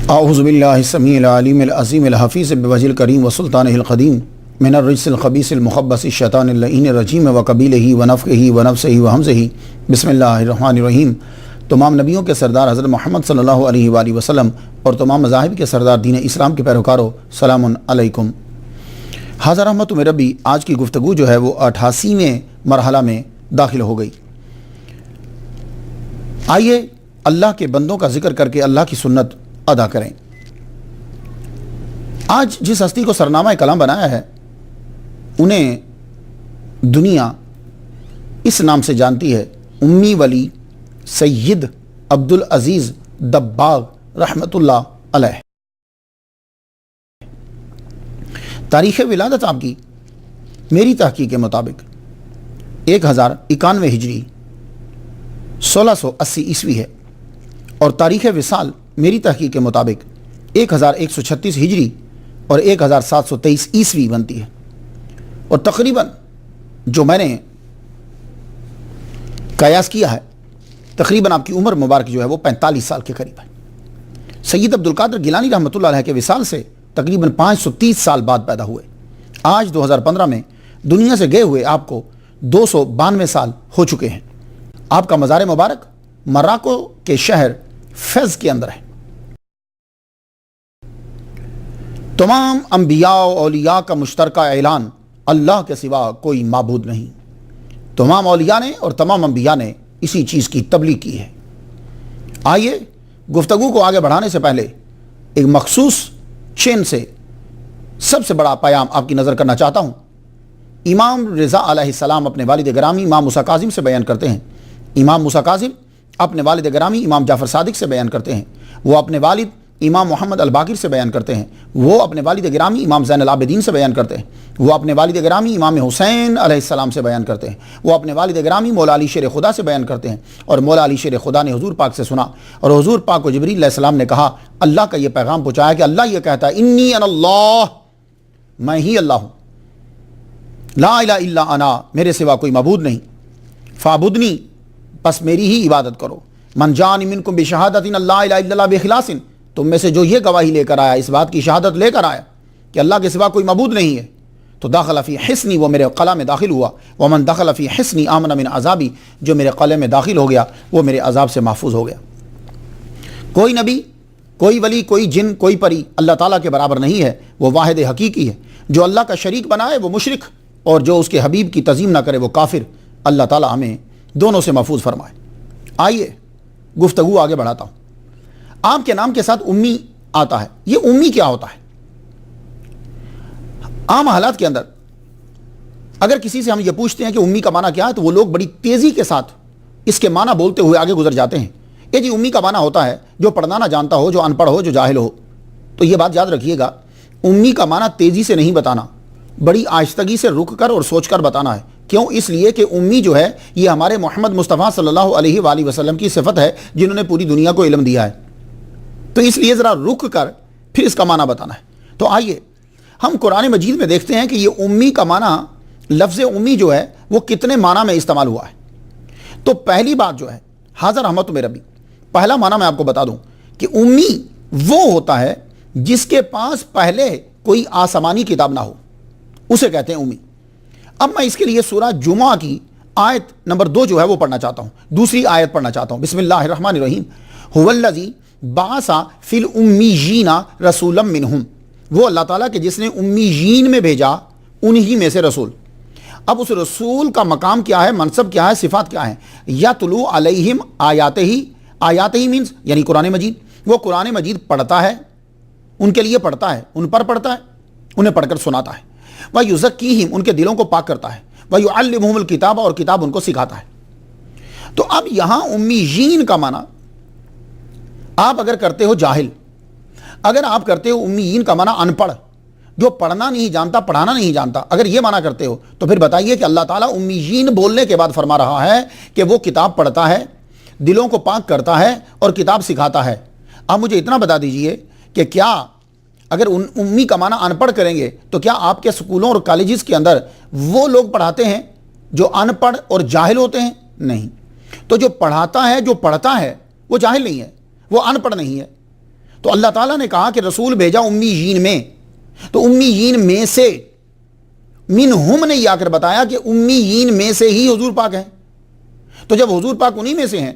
اعوذ باللہ السمیع العلیم العظیم الحفیظ بوجہ الکریم وسلطانہ القدیم من الرجس الخبیث المخبث الشیطان اللعین الرجیم وقبیلہ ونفخہ ونفثہ وہمزہ بسم اللہ الرحمن الرحیم۔ تمام نبیوں کے سردار حضرت محمد صلی اللہ علیہ وآلہ وسلم اور تمام مذاہب کے سردار دین اسلام کے پیروکاروں، سلام علیکم۔ حاضر رحمت میں ربی، آج کی گفتگو جو ہے وہ 88ویں مرحلہ میں داخل ہو گئی۔ آئیے اللہ کے بندوں کا ذکر کر کے اللہ کی سنت ادا کریں۔ آج جس ہستی کو سرنامہ کلام بنایا ہے انہیں دنیا اس نام سے جانتی ہے، امی ولی سید عبدالعزیز دباغ رحمۃ اللہ علیہ۔ تاریخ ولادت آپ کی میری تحقیق کے مطابق 1091 ہجری 1680 عیسوی ہے، اور تاریخ وصال میری تحقیق کے مطابق 1136 ہجری اور 1723 عیسوی بنتی ہے، اور تقریباً جو میں نے قیاس کیا ہے تقریباً آپ کی عمر مبارک جو ہے وہ 45 سال کے قریب ہے۔ سید عبدالقادر گیلانی رحمۃ اللہ علیہ کے وصال سے تقریباً 530 سال بعد پیدا ہوئے۔ آج 2015 میں دنیا سے گئے ہوئے آپ کو 292 سال ہو چکے ہیں۔ آپ کا مزار مبارک مراکو کے شہر فیض کے اندر ہے۔ تمام انبیاء و اولیاء کا مشترکہ اعلان، اللہ کے سوا کوئی معبود نہیں۔ تمام اولیاء نے اور تمام انبیاء نے اسی چیز کی تبلیغ کی ہے۔ آئیے گفتگو کو آگے بڑھانے سے پہلے ایک مخصوص چین سے سب سے بڑا پیام آپ کی نظر کرنا چاہتا ہوں۔ امام رضا علیہ السلام اپنے والد گرامی امام موسیٰ کاظم سے بیان کرتے ہیں، امام موسیٰ کاظم اپنے والد گرامی امام جعفر صادق سے بیان کرتے ہیں، وہ اپنے والد امام محمد الباقر سے بیان کرتے ہیں، وہ اپنے والد گرامی امام زین العابدین سے بیان کرتے ہیں، وہ اپنے والد گرامی امام حسین علیہ السلام سے بیان کرتے ہیں، وہ اپنے والد گرامی مولا علی شیر خدا سے بیان کرتے ہیں، اور مولا علی شیر خدا نے حضور پاک سے سنا، اور حضور پاک کو جبریل علیہ السلام نے کہا، اللہ کا یہ پیغام پہنچایا کہ اللہ یہ کہتا ہے انی انا اللہ، میں ہی اللہ ہوں، لا الہ الا انا، میرے سوا کوئی معبود نہیں، فاعبدنی، بس میری ہی عبادت کرو، من جان منکم بشہادت اللہ الہ الا اللہ باخلاص، تم میں سے جو یہ گواہی لے کر آیا، اس بات کی شہادت لے کر آیا کہ اللہ کے سوا کوئی معبود نہیں ہے، تو داخل فی حصنی، وہ میرے قلعہ میں داخل ہوا، ومن دخل فی حصنی آمن من عذابی، جو میرے قلعے میں داخل ہو گیا وہ میرے عذاب سے محفوظ ہو گیا۔ کوئی نبی، کوئی ولی، کوئی جن، کوئی پری اللہ تعالیٰ کے برابر نہیں ہے، وہ واحد حقیقی ہے۔ جو اللہ کا شریک بنائے وہ مشرک، اور جو اس کے حبیب کی تعظیم نہ کرے وہ کافر۔ اللہ تعالیٰ ہمیں دونوں سے محفوظ فرمائے۔ آئیے گفتگو آگے بڑھاتا ہوں۔ آپ کے نام کے ساتھ امی آتا ہے، یہ امی کیا ہوتا ہے؟ عام حالات کے اندر اگر کسی سے ہم یہ پوچھتے ہیں کہ امی کا معنی کیا ہے، تو وہ لوگ بڑی تیزی کے ساتھ اس کے معنی بولتے ہوئے آگے گزر جاتے ہیں۔ یہ جی امی کا معنی ہوتا ہے جو پڑھنا نہ جانتا ہو، جو ان پڑھ ہو، جو جاہل ہو۔ تو یہ بات یاد رکھیے گا، امی کا معنی تیزی سے نہیں بتانا، بڑی آہستگی سے رک کر اور سوچ کر بتانا ہے۔ کیوں؟ اس لیے کہ امی جو ہے یہ ہمارے محمد مصطفیٰ صلی اللہ علیہ وآلہ وسلم کی صفت ہے، جنہوں نے پوری دنیا کو علم دیا ہے۔ تو اس لیے ذرا رک کر پھر اس کا معنی بتانا ہے۔ تو آئیے ہم قرآن مجید میں دیکھتے ہیں کہ یہ امی کا معنی، لفظ امی جو ہے وہ کتنے معنی میں استعمال ہوا ہے۔ تو پہلی بات جو ہے، حاضر رحمت میں ربی، پہلا معنی میں آپ کو بتا دوں کہ امی وہ ہوتا ہے جس کے پاس پہلے کوئی آسمانی کتاب نہ ہو، اسے کہتے ہیں امی۔ اب میں اس کے لیے سورہ جمعہ کی آیت نمبر 2 جو ہے وہ پڑھنا چاہتا ہوں، دوسری آیت پڑھنا چاہتا ہوں۔ بسم اللہ الرحمن الرحیم۔ هو الذی بعث فی الامیین رسولا منہم، وہ اللہ تعالیٰ کہ جس نے امیین میں بھیجا انہی میں سے رسول۔ اب اس رسول کا مقام کیا ہے، منصب کیا ہے، صفات کیا ہے؟ یتلو علیہم آیاتہ، آیاتہ مینز یعنی قرآن مجید، وہ قرآن مجید پڑھتا ہے، ان کے لیے پڑھتا ہے، ان پر پڑھتا ہے، انہیں پڑھ کر سناتا ہے۔ وَيُزَكِّيهِمْ، ان کے دلوں کو پاک کرتا ہے۔ وَيُعَلِّمُهُمُ الْكِتَابَ، اور کتاب ان کو سکھاتا ہے۔ تو اب یہاں امیین کا معنی آپ اگر کرتے ہو جاہل، اگر آپ کرتے ہو امیین کا معنی ان پڑھ، جو پڑھنا نہیں جانتا، پڑھانا نہیں جانتا، اگر یہ معنی کرتے ہو تو پھر بتائیے کہ اللہ تعالیٰ امیین بولنے کے بعد فرما رہا ہے کہ وہ کتاب پڑھتا ہے، دلوں کو پاک کرتا ہے اور کتاب سکھاتا ہے۔ اب مجھے اتنا بتا دیجئے کہ کیا اگر امی کا معنی ان پڑھ کریں گے تو کیا آپ کے سکولوں اور کالجز کے اندر وہ لوگ پڑھاتے ہیں جو ان پڑھ اور جاہل ہوتے ہیں؟ نہیں۔ تو جو پڑھاتا ہے، جو پڑھتا ہے وہ جاہل نہیں ہے، وہ ان پڑھ نہیں ہے۔ تو تو اللہ تعالیٰ نے کہا کہ رسول بھیجا امیین میں، تو امیین میں سے، منہم نے یہ آ کر بتایا کہ امیین میں سے ہی حضور پاک ہیں. تو جب حضور پاک انہی میں سے ہیں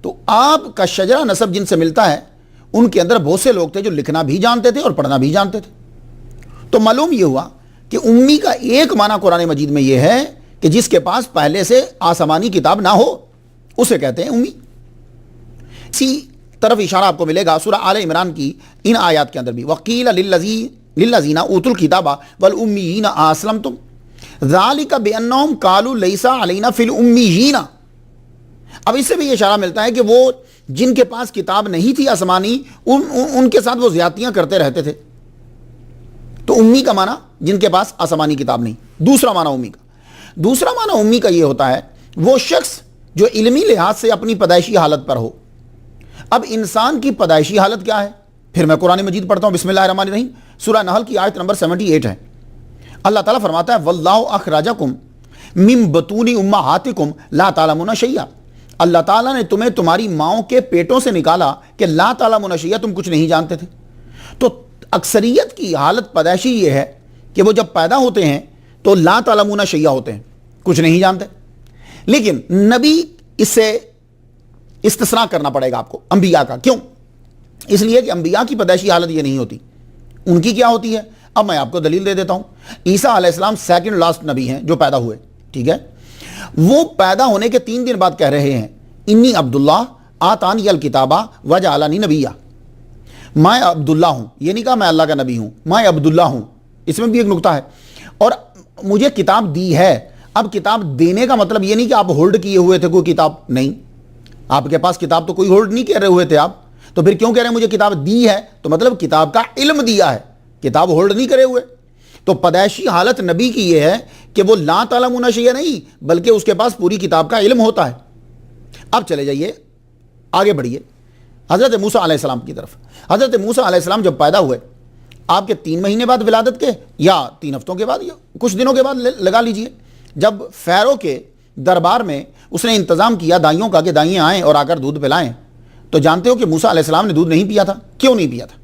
تو آپ کا شجرہ نسب جن سے ملتا ہے ان کے اندر بہت سے لوگ تھے جو لکھنا بھی جانتے تھے اور پڑھنا بھی جانتے تھے. تو معلوم یہ ہوا کہ امی کا ایک معنی قرآن مجید میں یہ ہے کہ جس کے پاس پہلے سے آسمانی کتاب نہ ہو اسے کہتے ہیں امی. اسی طرف اشارہ آپ کو ملے گا سورہ آل عمران کی ان آیات کے اندر بھی، وَقِيلَ لِلَّذِينَ أُوتُوا الْكِتَابَ وَالْأُمِّيِّينَ أَسْلَمْتُمْ ذَلِكَ بِأَنَّهُمْ قَالُوا لَيْسَ عَلَيْنَا فِي الْأُمِّيِّينَ. اب اس سے بھی یہ اشارہ ملتا ہے کہ وہ جن کے پاس کتاب نہیں تھی آسمانی ان کے ساتھ وہ زیادتیاں کرتے رہتے تھے. تو امی کا معنی جن کے پاس آسمانی کتاب نہیں. دوسرا معنی امی کا یہ ہوتا ہے وہ شخص جو علمی لحاظ سے اپنی پیدائشی حالت پر ہو. اب انسان کی پیدائشی حالت کیا ہے؟ پھر میں قرآن مجید پڑھتا ہوں، بسم اللہ الرحمن الرحیم، سورہ نحل کی آیت نمبر 78 ہے. اللہ تعالیٰ فرماتا ہے وَاللَّهُ أَخْرَجَكُم مِّن بُطُونِ أُمَّهَاتِكُمْ لَا تَعْلَمُونَ شَيْئًا. اللہ تعالیٰ نے تمہیں تمہاری ماؤں کے پیٹوں سے نکالا کہ لا تعلمون شیئا، تم کچھ نہیں جانتے تھے. تو اکثریت کی حالت پیدائشی یہ ہے کہ وہ جب پیدا ہوتے ہیں تو لا تعلمون شیئا ہوتے ہیں، کچھ نہیں جانتے. لیکن نبی اس سے استثناء کرنا پڑے گا آپ کو انبیاء کا. کیوں؟ اس لیے کہ انبیاء کی پیدائشی حالت یہ نہیں ہوتی. ان کی کیا ہوتی ہے؟ اب میں آپ کو دلیل دے دیتا ہوں. عیسیٰ علیہ السلام سیکنڈ لاسٹ نبی ہیں جو پیدا ہوئے، ٹھیک ہے. وہ پیدا ہونے کے 3 دن بعد کہہ رہے ہیں انی عبداللہ آتانی الکتابہ وجعلنی نبیہ. میں عبداللہ ہوں، یہ نہیں کہا میں اللہ کا نبی ہوں، میں عبداللہ ہوں. اس میں بھی ایک نقطہ ہے. اور مجھے کتاب دی ہے. اب کتاب دینے کا مطلب یہ نہیں کہ آپ ہولڈ کیے ہوئے تھے کوئی کتاب، نہیں. آپ کے پاس کتاب تو کوئی ہولڈ نہیں کر رہے ہوئے تھے آپ، تو پھر کیوں کہہ رہے ہیں مجھے کتاب دی ہے؟ تو مطلب کتاب کا علم دیا ہے، کتاب ہولڈ نہیں کرے ہوئے. تو پیدائشی حالت نبی کی یہ ہے کہ وہ لا تعلمون شیئا نہیں بلکہ اس کے پاس پوری کتاب کا علم ہوتا ہے. اب چلے جائیے آگے بڑھیے حضرت موسیٰ علیہ السلام کی طرف. حضرت موسیٰ علیہ السلام جب پیدا ہوئے آپ کے 3 مہینے بعد ولادت کے یا 3 ہفتوں کے بعد یا کچھ دنوں کے بعد لگا لیجئے، جب فیرو کے دربار میں اس نے انتظام کیا دائیوں کا کہ دائیں آئیں اور آ کر دودھ پلائیں، تو جانتے ہو کہ موسیٰ علیہ السلام نے دودھ نہیں پیا تھا. کیوں نہیں پیا تھا؟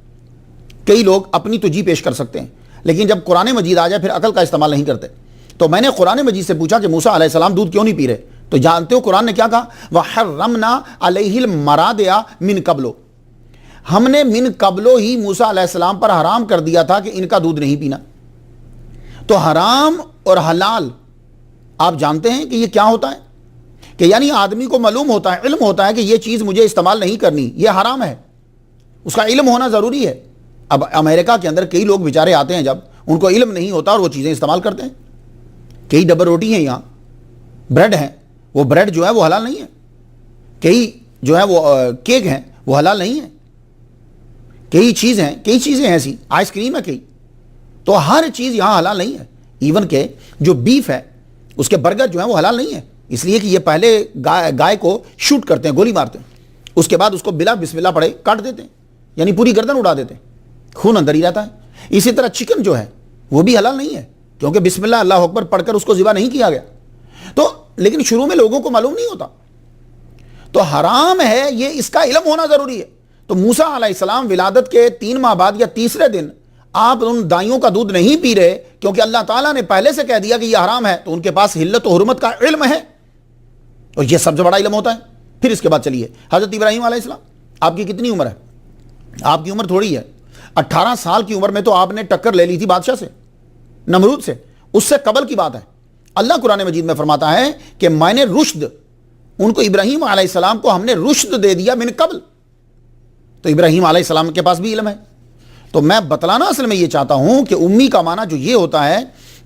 کئی لوگ اپنی تجی پیش کر سکتے ہیں لیکن جب قرآن مجید آ جائے پھر عقل کا استعمال نہیں کرتے. تو میں نے قرآن مجید سے پوچھا کہ موسیٰ علیہ السلام دودھ کیوں نہیں پی رہے؟ تو جانتے ہو قرآن نے کیا کہا؟ وَحَرَّمْنَا عَلَيْهِ الْمَرَاضِعَ مِن قَبْلُ. ہم نے من قبلو ہی موسیٰ علیہ السلام پر حرام کر دیا تھا کہ ان کا دودھ نہیں پینا. تو حرام اور حلال آپ جانتے ہیں کہ یہ کیا ہوتا ہے؟ کہ یعنی آدمی کو معلوم ہوتا ہے، علم ہوتا ہے کہ یہ چیز مجھے استعمال نہیں کرنی، یہ حرام ہے. اس کا علم ہونا ضروری ہے. اب امریکہ کے اندر کئی لوگ بیچارے آتے ہیں جب ان کو علم نہیں ہوتا اور وہ چیزیں استعمال کرتے ہیں. کئی ڈبل روٹی ہیں، یہاں بریڈ ہیں، وہ بریڈ جو ہے وہ حلال نہیں ہے. کئی جو ہے وہ کیک ہیں وہ حلال نہیں ہے. کئی چیزیں ایسی، آئس کریم ہے کئی. تو ہر چیز یہاں حلال نہیں ہے. ایون کہ جو بیف ہے اس کے برگر جو ہیں وہ حلال نہیں ہے، اس لیے کہ یہ پہلے گائے کو شوٹ کرتے ہیں، گولی مارتے ہیں، اس کے بعد اس کو بلا بسم اللہ پڑھے کاٹ دیتے ہیں، یعنی پوری گردن اڑا دیتے ہیں، خون اندر ہی رہتا ہے. اسی طرح چکن جو ہے وہ بھی حلال نہیں ہے کیونکہ بسم اللہ اللہ اکبر پڑھ کر اس کو ذبح نہیں کیا گیا. تو لیکن شروع میں لوگوں کو معلوم نہیں ہوتا، تو حرام ہے، یہ اس کا علم ہونا ضروری ہے. تو موسیٰ علیہ السلام ولادت کے 3 ماہ بعد یا تیسرے دن آپ ان دائیوں کا دودھ نہیں پی رہے کیونکہ اللہ تعالیٰ نے پہلے سے کہہ دیا کہ یہ حرام ہے. تو ان کے پاس حلت و حرمت کا علم ہے اور یہ سب سے بڑا علم ہوتا ہے. پھر اس کے بعد چلیے حضرت ابراہیم علیہ السلام. آپ کی کتنی عمر ہے؟ آپ کی عمر تھوڑی ہے. 18 سال کی عمر میں تو آپ نے ٹکر لے لی تھی بادشاہ سے، نمرود سے. اس سے قبل کی بات ہے. اللہ قرآن مجید میں فرماتا ہے کہ میں نے رشد، ان کو ابراہیم علیہ السلام کو ہم نے رشد دے دیا من قبل. تو ابراہیم علیہ السلام کے پاس بھی علم ہے. تو میں بتلانا اصل میں یہ چاہتا ہوں کہ امی کا معنی جو یہ ہوتا ہے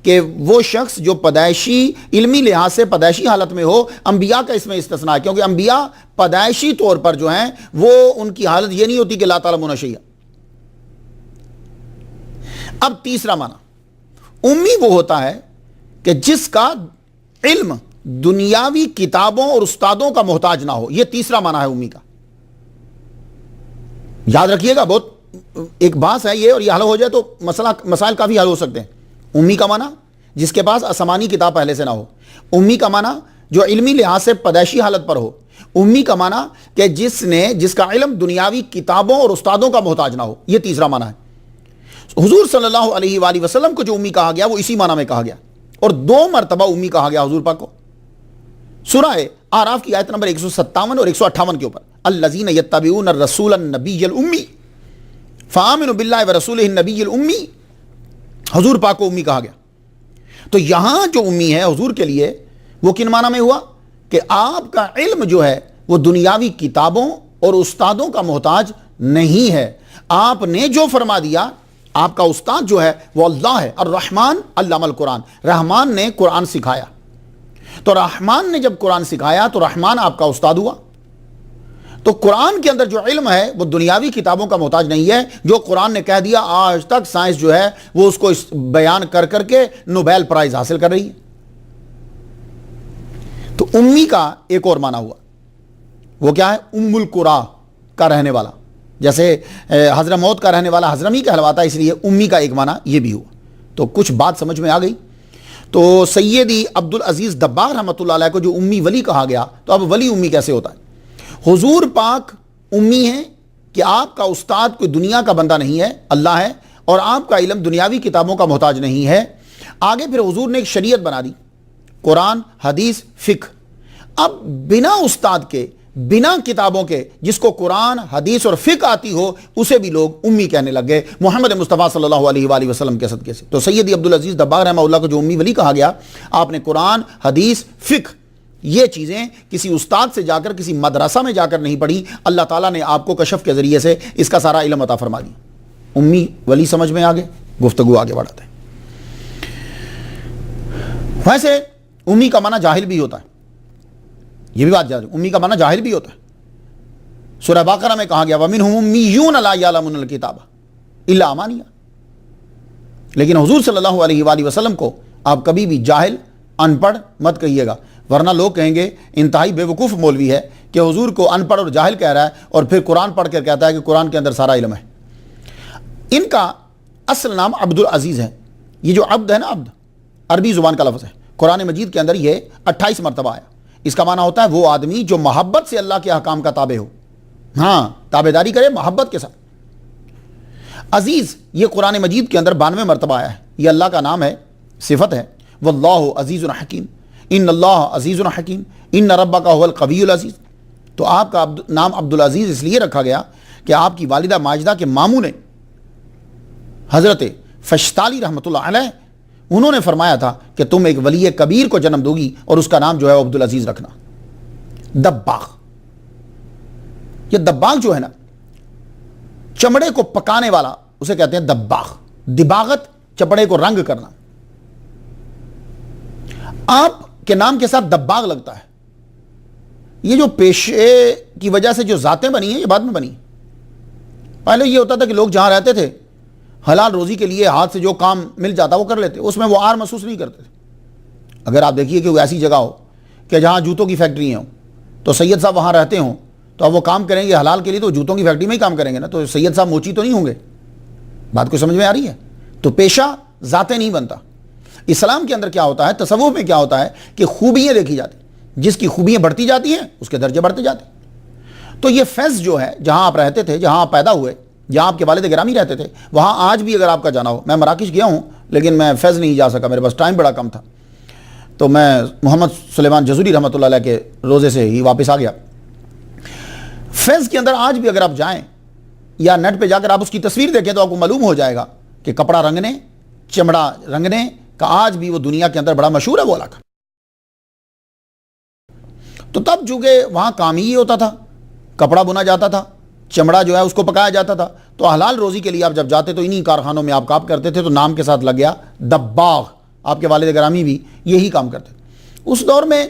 کہ وہ شخص جو پیدائشی علمی لحاظ سے پیدائشی حالت میں ہو. انبیاء کا اس میں استثناء ہے کیونکہ انبیاء پیدائشی طور پر جو ہیں وہ ان کی حالت یہ نہیں ہوتی کہ لا تعلمون شیئا. اب تیسرا معنی امی وہ ہوتا ہے کہ جس کا علم دنیاوی کتابوں اور استادوں کا محتاج نہ ہو. یہ تیسرا معنی ہے امی کا. یاد رکھیے گا، بہت ایک بات ہے یہ، اور یہ حل ہو جائے تو مسائل کافی حل ہو سکتے ہیں. امی کا معنی جس کے پاس آسمانی کتاب پہلے سے نہ ہو. امی کا معنی جو علمی لحاظ سے پیدائشی حالت پر ہو. امی کا معنی کہ جس کا علم دنیاوی کتابوں اور استادوں کا محتاج نہ ہو، یہ تیسرا معنی ہے۔ حضور صلی اللہ علیہ وآلہ وسلم کو جو امی کہا گیا وہ اسی معنی میں کہا گیا، اور 2 مرتبہ امی کہا گیا حضور پاک کو۔ سورہ اعراف کی آیت نمبر 157 اور 158 کے اوپر، الذین یتبعون الرسول النبی الامی فآمنوا باللہ ورسولہ النبی الامی، حضور پاک کو امی کہا گیا۔ تو یہاں جو امی ہے حضور کے لیے وہ کن معنی میں ہوا کہ آپ کا علم جو ہے وہ دنیاوی کتابوں اور استادوں کا محتاج نہیں ہے۔ آپ نے جو فرما دیا، آپ کا استاد جو ہے وہ اللہ ہے، الرحمن علم القرآن، رحمان نے قرآن سکھایا۔ تو رحمان نے جب قرآن سکھایا تو رحمان آپ کا استاد ہوا۔ تو قرآن کے اندر جو علم ہے وہ دنیاوی کتابوں کا محتاج نہیں ہے، جو قرآن نے کہہ دیا آج تک سائنس جو ہے وہ اس کو بیان کر کر کے نوبیل پرائز حاصل کر رہی ہے۔ تو امی کا ایک اور معنی ہوا، وہ کیا ہے؟ ام القرا کا رہنے والا، جیسے حضرموت کا رہنے والا حضرمی کہلواتا ہے، اس لیے امی کا ایک معنی یہ بھی ہوا۔ تو کچھ بات سمجھ میں آ گئی۔ تو سیدی عبدالعزیز دباغ رحمۃ اللہ علیہ کو جو امی ولی کہا گیا، تو اب ولی امی کیسے ہوتا ہے؟ حضور پاک امی ہیں کہ آپ کا استاد کوئی دنیا کا بندہ نہیں ہے، اللہ ہے، اور آپ کا علم دنیاوی کتابوں کا محتاج نہیں ہے۔ آگے پھر حضور نے ایک شریعت بنا دی، قرآن، حدیث، فقہ۔ اب بنا استاد کے، بنا کتابوں کے، جس کو قرآن، حدیث اور فقہ آتی ہو، اسے بھی لوگ امی کہنے لگ گئے محمد مصطفیٰ صلی اللہ علیہ وآلہ وسلم کے صدقے سے۔ تو سیدی عبدالعزیز دباغ رحمہ اللہ کو جو امی ولی کہا گیا، آپ نے قرآن، حدیث، فقہ، یہ چیزیں کسی استاد سے جا کر، کسی مدرسہ میں جا کر نہیں پڑھی، اللہ تعالیٰ نے آپ کو کشف کے ذریعے سے اس کا سارا علم عطا فرما دیا۔ امی ولی سمجھ میں آگے، گفتگو آگے بڑھاتے ہیں۔ ویسے امی کا معنی جاہل بھی ہوتا ہے، یہ بھی بات جا رہی ہے، امی کا معنی جاہل بھی ہوتا ہے۔ سورہ بقرہ میں کہا گیا وَمِنْهُمْ أُمِّيُّونَ لَا يَعْلَمُونَ الْكِتَابَ إِلَّا أَمَانِيَّ، لیکن حضور صلی اللہ علیہ وآلہ وسلم کو آپ کبھی بھی جاہل، ان پڑھ مت کہیے گا، ورنہ لوگ کہیں گے انتہائی بے وقوف مولوی ہے کہ حضور کو ان پڑھ اور جاہل کہہ رہا ہے، اور پھر قرآن پڑھ کر کہتا ہے کہ قرآن کے اندر سارا علم ہے۔ ان کا اصل نام عبدالعزیز ہے۔ یہ جو عبد ہے نا، عبد عربی زبان کا لفظ ہے، قرآن مجید کے اندر یہ 28 مرتبہ آیا۔ اس کا معنی ہوتا ہے وہ آدمی جو محبت سے اللہ کے احکام کا تابع ہو، ہاں تابع داری کرے محبت کے ساتھ۔ عزیز یہ قرآن مجید کے اندر 92 مرتبہ آیا ہے، یہ اللہ کا نام ہے، صفت ہے، واللہ عزیز حکیم، ان اللہ عزیز حکیم، ان ربک هو القوی العزیز۔ تو آپ کا نام عبدالعزیز اس لیے رکھا گیا کہ آپ کی والدہ ماجدہ کے ماموں نے حضرت فشتالی رحمۃ اللہ علیہ، انہوں نے فرمایا تھا کہ تم ایک ولی کبیر کو جنم دو گی اور اس کا نام جو ہے عبدالعزیز رکھنا۔ دباغ، یہ دباغ جو ہے نا، چمڑے کو پکانے والا، اسے کہتے ہیں دباغ۔ دباغت چمڑے کو رنگ کرنا۔ آپ کے نام کے ساتھ دباغ لگتا ہے۔ یہ جو پیشے کی وجہ سے جو ذاتیں بنی ہیں یہ بعد میں بنی۔ پہلے یہ ہوتا تھا کہ لوگ جہاں رہتے تھے حلال روزی کے لیے ہاتھ سے جو کام مل جاتا وہ کر لیتے، اس میں وہ آر محسوس نہیں کرتے تھے۔ اگر آپ دیکھیے کہ وہ ایسی جگہ ہو کہ جہاں جوتوں کی فیکٹری ہوں تو سید صاحب وہاں رہتے ہوں، تو اب وہ کام کریں گے حلال کے لیے تو جوتوں کی فیکٹری میں ہی کام کریں گے نا، تو سید صاحب موچی تو نہیں ہوں گے۔ بات کو سمجھ میں آ رہی ہے؟ تو پیشہ ذاتیں نہیں بنتا۔ اسلام کے اندر کیا ہوتا ہے، تصوف میں کیا ہوتا ہے کہ خوبیاں دیکھی جاتی، جس کی خوبیاں بڑھتی جاتی ہیں اس کے درجے بڑھتے جاتے ہیں۔ تو یہ فیض جو ہے، جہاں آپ رہتے تھے، جہاں آپ پیدا ہوئے، جہاں آپ کے والد گرامی رہتے تھے، وہاں آج بھی اگر آپ کا جانا ہو، میں مراکش گیا ہوں لیکن میں فیض نہیں جا سکا، میرے پاس ٹائم بڑا کم تھا، تو میں محمد سلیمان جزوری رحمۃ اللہ علیہ کے روزے سے ہی واپس آ گیا۔ فیض کے اندر آج بھی اگر آپ جائیں یا نیٹ پہ جا کر آپ اس کی تصویر دیکھیں تو آپ کو معلوم ہو جائے گا کہ کپڑا رنگنے، چمڑا رنگنے کا آج بھی وہ دنیا کے اندر بڑا مشہور ہے وہ علاقہ۔ تو تب چونکہ وہاں کام ہی ہوتا تھا، کپڑا بنا جاتا تھا، چمڑا جو ہے اس کو پکایا جاتا تھا، تو حلال روزی کے لیے آپ جب جاتے تو انہی کارخانوں میں آپ کام کرتے تھے، تو نام کے ساتھ لگ گیا دباغ۔ آپ کے والد گرامی بھی یہی کام کرتے تھے۔ اس دور میں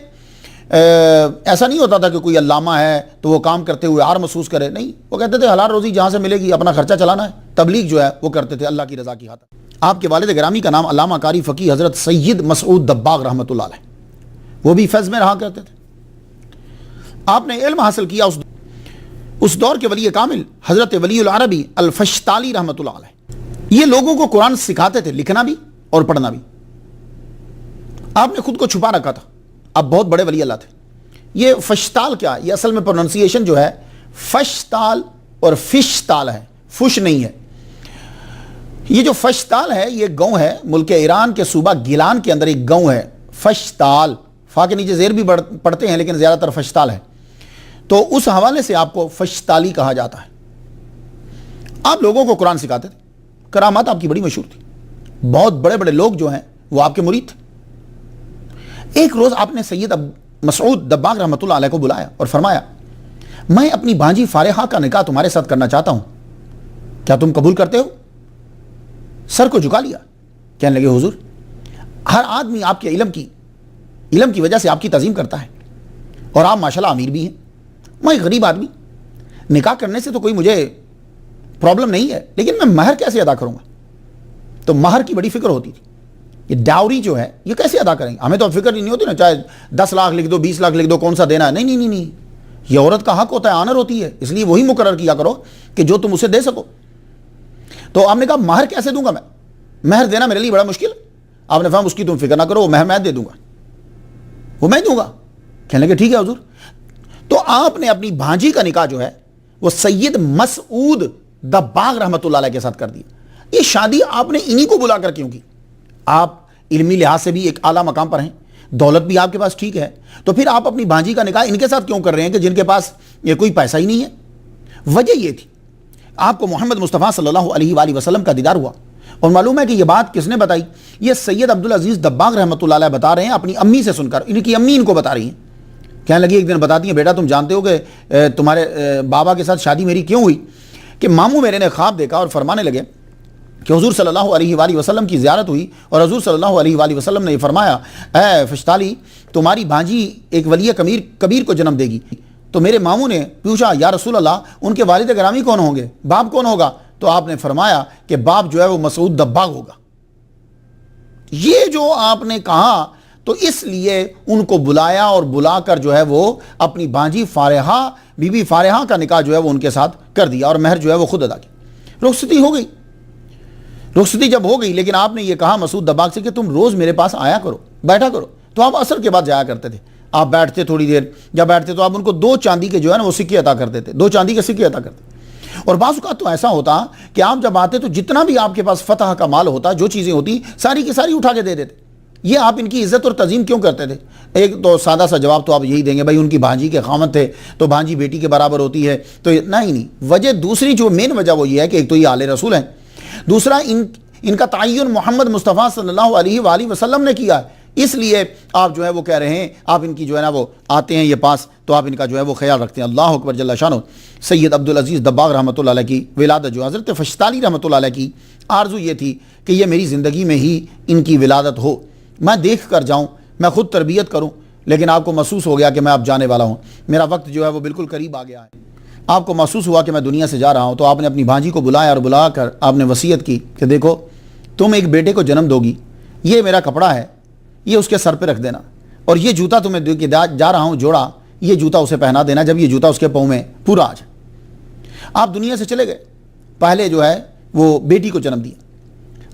ایسا نہیں ہوتا تھا کہ کوئی علامہ ہے تو وہ کام کرتے ہوئے عار محسوس کرے، نہیں، وہ کہتے تھے حلال روزی جہاں سے ملے گی اپنا خرچہ چلانا ہے۔ تبلیغ جو ہے وہ کرتے تھے اللہ کی رضا کی خاطر۔ آپ کے والد گرامی کا نام علامہ قاری فقیہ حضرت سید مسعود دباغ رحمۃ اللہ علیہ، وہ بھی فیض میں رہا کرتے تھے۔ آپ نے علم حاصل کیا اس دور کے ولی کامل حضرت ولی العربی الفشتالی رحمۃ اللہ علیہ۔ یہ لوگوں کو قرآن سکھاتے تھے، لکھنا بھی اور پڑھنا بھی۔ آپ نے خود کو چھپا رکھا تھا، اب بہت بڑے ولی اللہ تھے، یہ فشتال کیا؟ یہ اصل میں پروننسیشن جو ہے فشتال اور فشتال ہے، فش نہیں ہے۔ یہ جو فشتال ہے یہ گاؤں ہے، ملک ایران کے صوبہ گیلان کے اندر ایک گاؤں ہے فشتال، فا کے نیچے زیر بھی پڑھتے ہیں لیکن زیادہ تر فشتال ہے، تو اس حوالے سے آپ کو فشتالی کہا جاتا ہے۔ آپ لوگوں کو قرآن سکھاتے تھے، کرامات آپ کی بڑی مشہور تھی، بہت بڑے بڑے لوگ جو ہیں وہ آپ کے مرید تھے۔ ایک روز آپ نے سید مسعود دباغ رحمۃ اللہ علیہ کو بلایا اور فرمایا میں اپنی بھانجی فارحہ کا نکاح تمہارے ساتھ کرنا چاہتا ہوں، کیا تم قبول کرتے ہو؟ سر کو جھکا لیا، کہنے لگے حضور ہر آدمی آپ کے علم کی وجہ سے آپ کی تعظیم کرتا ہے اور آپ ماشاءاللہ امیر بھی ہیں، میں ایک غریب آدمی، نکاح کرنے سے تو کوئی مجھے پرابلم نہیں ہے، لیکن میں مہر کیسے ادا کروں گا؟ تو مہر کی بڑی فکر ہوتی تھی، یہ ڈاوری جو ہے یہ کیسے ادا کریں گے؟ ہمیں تو فکر ہی نہیں ہوتی نا، چاہے 10 لاکھ لکھ دو 20 لاکھ لکھ دو، کون سا دینا ہے؟ نہیں، یہ عورت کا حق ہوتا ہے، آنر ہوتی ہے، اس لیے وہی مقرر کیا کرو کہ جو تم اسے دے سکو۔ تو آپ نے کہا مہر کیسے دوں گا میں؟ مہر دینا میرے لیے بڑا مشکل ہے۔ آپ نے فرمایا اس کی تم فکر نہ کرو، وہ مہر میں دے دوں گا، وہ میں دوں گا۔ کہنے لگے ٹھیک ہے حضور۔ تو آپ نے اپنی بھانجی کا نکاح جو ہے وہ سید مسعود دباغ رحمۃ اللہ علیہ کے ساتھ کر دیا۔ یہ شادی آپ نے انہی کو بلا کر کیوں کی؟ آپ علمی لحاظ سے بھی ایک اعلیٰ مقام پر ہیں، دولت بھی آپ کے پاس ٹھیک ہے، تو پھر آپ اپنی بھانجی کا نکاح ان کے ساتھ کیوں کر رہے ہیں کہ جن کے پاس یہ کوئی پیسہ ہی نہیں ہے؟ وجہ یہ تھی آپ کو محمد مصطفیٰ صلی اللہ علیہ وآلہ وسلم کا دیدار ہوا، اور معلوم ہے کہ یہ بات کس نے بتائی؟ یہ سید عبدالعزیز دباغ رحمۃ اللہ علیہ بتا رہے ہیں اپنی امی سے سن کر، ان کی امی ان کو بتا رہی ہیں۔ کہنے لگی ایک دن بتاتی ہیں بیٹا تم جانتے ہو کہ تمہارے بابا کے ساتھ شادی میری کیوں ہوئی؟ کہ ماموں میرے نے خواب دیکھا اور فرمانے لگے کہ حضور صلی اللہ علیہ وآلہ وسلم کی زیارت ہوئی اور حضور صلی اللہ علیہ وآلہ وسلم نے یہ فرمایا اے فشتالی تمہاری بھانجی ایک ولی کبیر کو جنم دے گی۔ تو میرے ماموں نے پوچھا یا رسول اللہ ان کے والد گرامی کون ہوں گے، باپ کون ہوگا؟ تو آپ نے فرمایا کہ باپ جو ہے وہ مسعود دباغ ہوگا۔ یہ جو آپ نے کہا تو اس لیے ان کو بلایا اور بلا کر جو ہے وہ اپنی بھانجی فارحہ بی بی فارحہ کا نکاح جو ہے وہ ان کے ساتھ کر دیا اور مہر جو ہے وہ خود ادا کی۔ رخصتی ہو گئی، رخصتی جب ہو گئی، لیکن آپ نے یہ کہا مسعود دباغ سے کہ تم روز میرے پاس آیا کرو، بیٹھا کرو۔ تو آپ عصر کے بعد جایا کرتے تھے، آپ بیٹھتے تھوڑی دیر، جب بیٹھتے تو آپ ان کو 2 چاندی کے جو ہے نا وہ سکے عطا کرتے تھے، 2 چاندی کے سکے عطا کرتے۔ اور بعض اوقات تو ایسا ہوتا کہ آپ جب آتے تو جتنا بھی آپ کے پاس فتح کا مال ہوتا، جو چیزیں ہوتی ساری کی ساری اٹھا کے دے دیتے۔ یہ آپ ان کی عزت اور تعظیم کیوں کرتے تھے؟ ایک تو سادہ سا جواب تو آپ یہی دیں گے بھائی ان کی بھانجی کے خاوند تھے تو بھانجی بیٹی کے برابر ہوتی ہے، تو نہیں، وجہ دوسری جو مین وجہ وہ یہ ہے کہ ایک تو یہ آل رسول ہیں، دوسرا ان کا تعین محمد مصطفیٰ صلی اللہ علیہ وآلہ وسلم نے کیا ہے، اس لیے آپ جو ہے وہ کہہ رہے ہیں، آپ ان کی جو ہے نا وہ آتے ہیں یہ پاس تو آپ ان کا جو ہے وہ خیال رکھتے ہیں۔ اللہ اکبر جل شانہ۔ سید عبدالعزیز دباغ رحمۃ اللہ علیہ کی ولادت جو حضرت فشتالی رحمۃ اللہ علیہ کی آرزو یہ تھی کہ یہ میری زندگی میں ہی ان کی ولادت ہو، میں دیکھ کر جاؤں، میں خود تربیت کروں، لیکن آپ کو محسوس ہو گیا کہ میں اب جانے والا ہوں، میرا وقت جو ہے وہ بالکل قریب آ گیا ہے، آپ کو محسوس ہوا کہ میں دنیا سے جا رہا ہوں، تو آپ نے اپنی بھانجی کو بلایا اور بلا کر آپ نے وصیت کی کہ دیکھو تم ایک بیٹے کو جنم دو گی، یہ میرا کپڑا ہے، یہ اس کے سر پہ رکھ دینا، اور یہ جوتا تمہیں دے کے جا رہا ہوں جوڑا، یہ جوتا اسے پہنا دینا جب یہ جوتا اس کے پاؤں میں پورا آ جائے۔ آپ دنیا سے چلے گئے، پہلے جو ہے وہ بیٹی کو جنم دیا،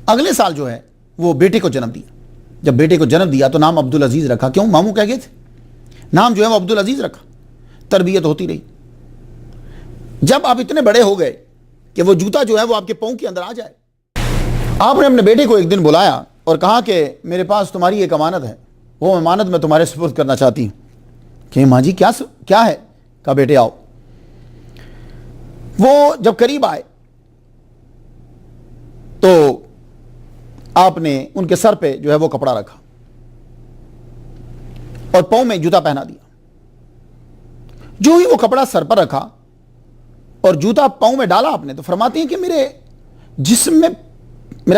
اگلے سال جو ہے وہ بیٹے کو جنم دیا، جب بیٹے کو جنم دیا تو نام عبدالعزیز رکھا، کیوں؟ ماموں کہہ گئے تھے، نام جو ہے وہ عبدالعزیز رکھا، تربیت ہوتی رہی۔ جب آپ اتنے بڑے ہو گئے کہ وہ جوتا جو ہے وہ آپ کے پاؤں کے اندر آ جائے، آپ نے اپنے بیٹے کو ایک دن بلایا اور کہا کہ میرے پاس تمہاری ایک امانت ہے، وہ امانت میں تمہارے سپرد کرنا چاہتی ہوں۔ کہ ماں جی کیا ہے؟ کہا بیٹے آؤ۔ وہ جب قریب آئے تو آپ نے ان کے سر پہ جو ہے وہ کپڑا رکھا اور پاؤں میں جوتا پہنا دیا۔ جو ہی وہ کپڑا سر پر رکھا اور جوتا پاؤں میں ڈالا آپ نے، تو فرماتی ہیں کہ میرا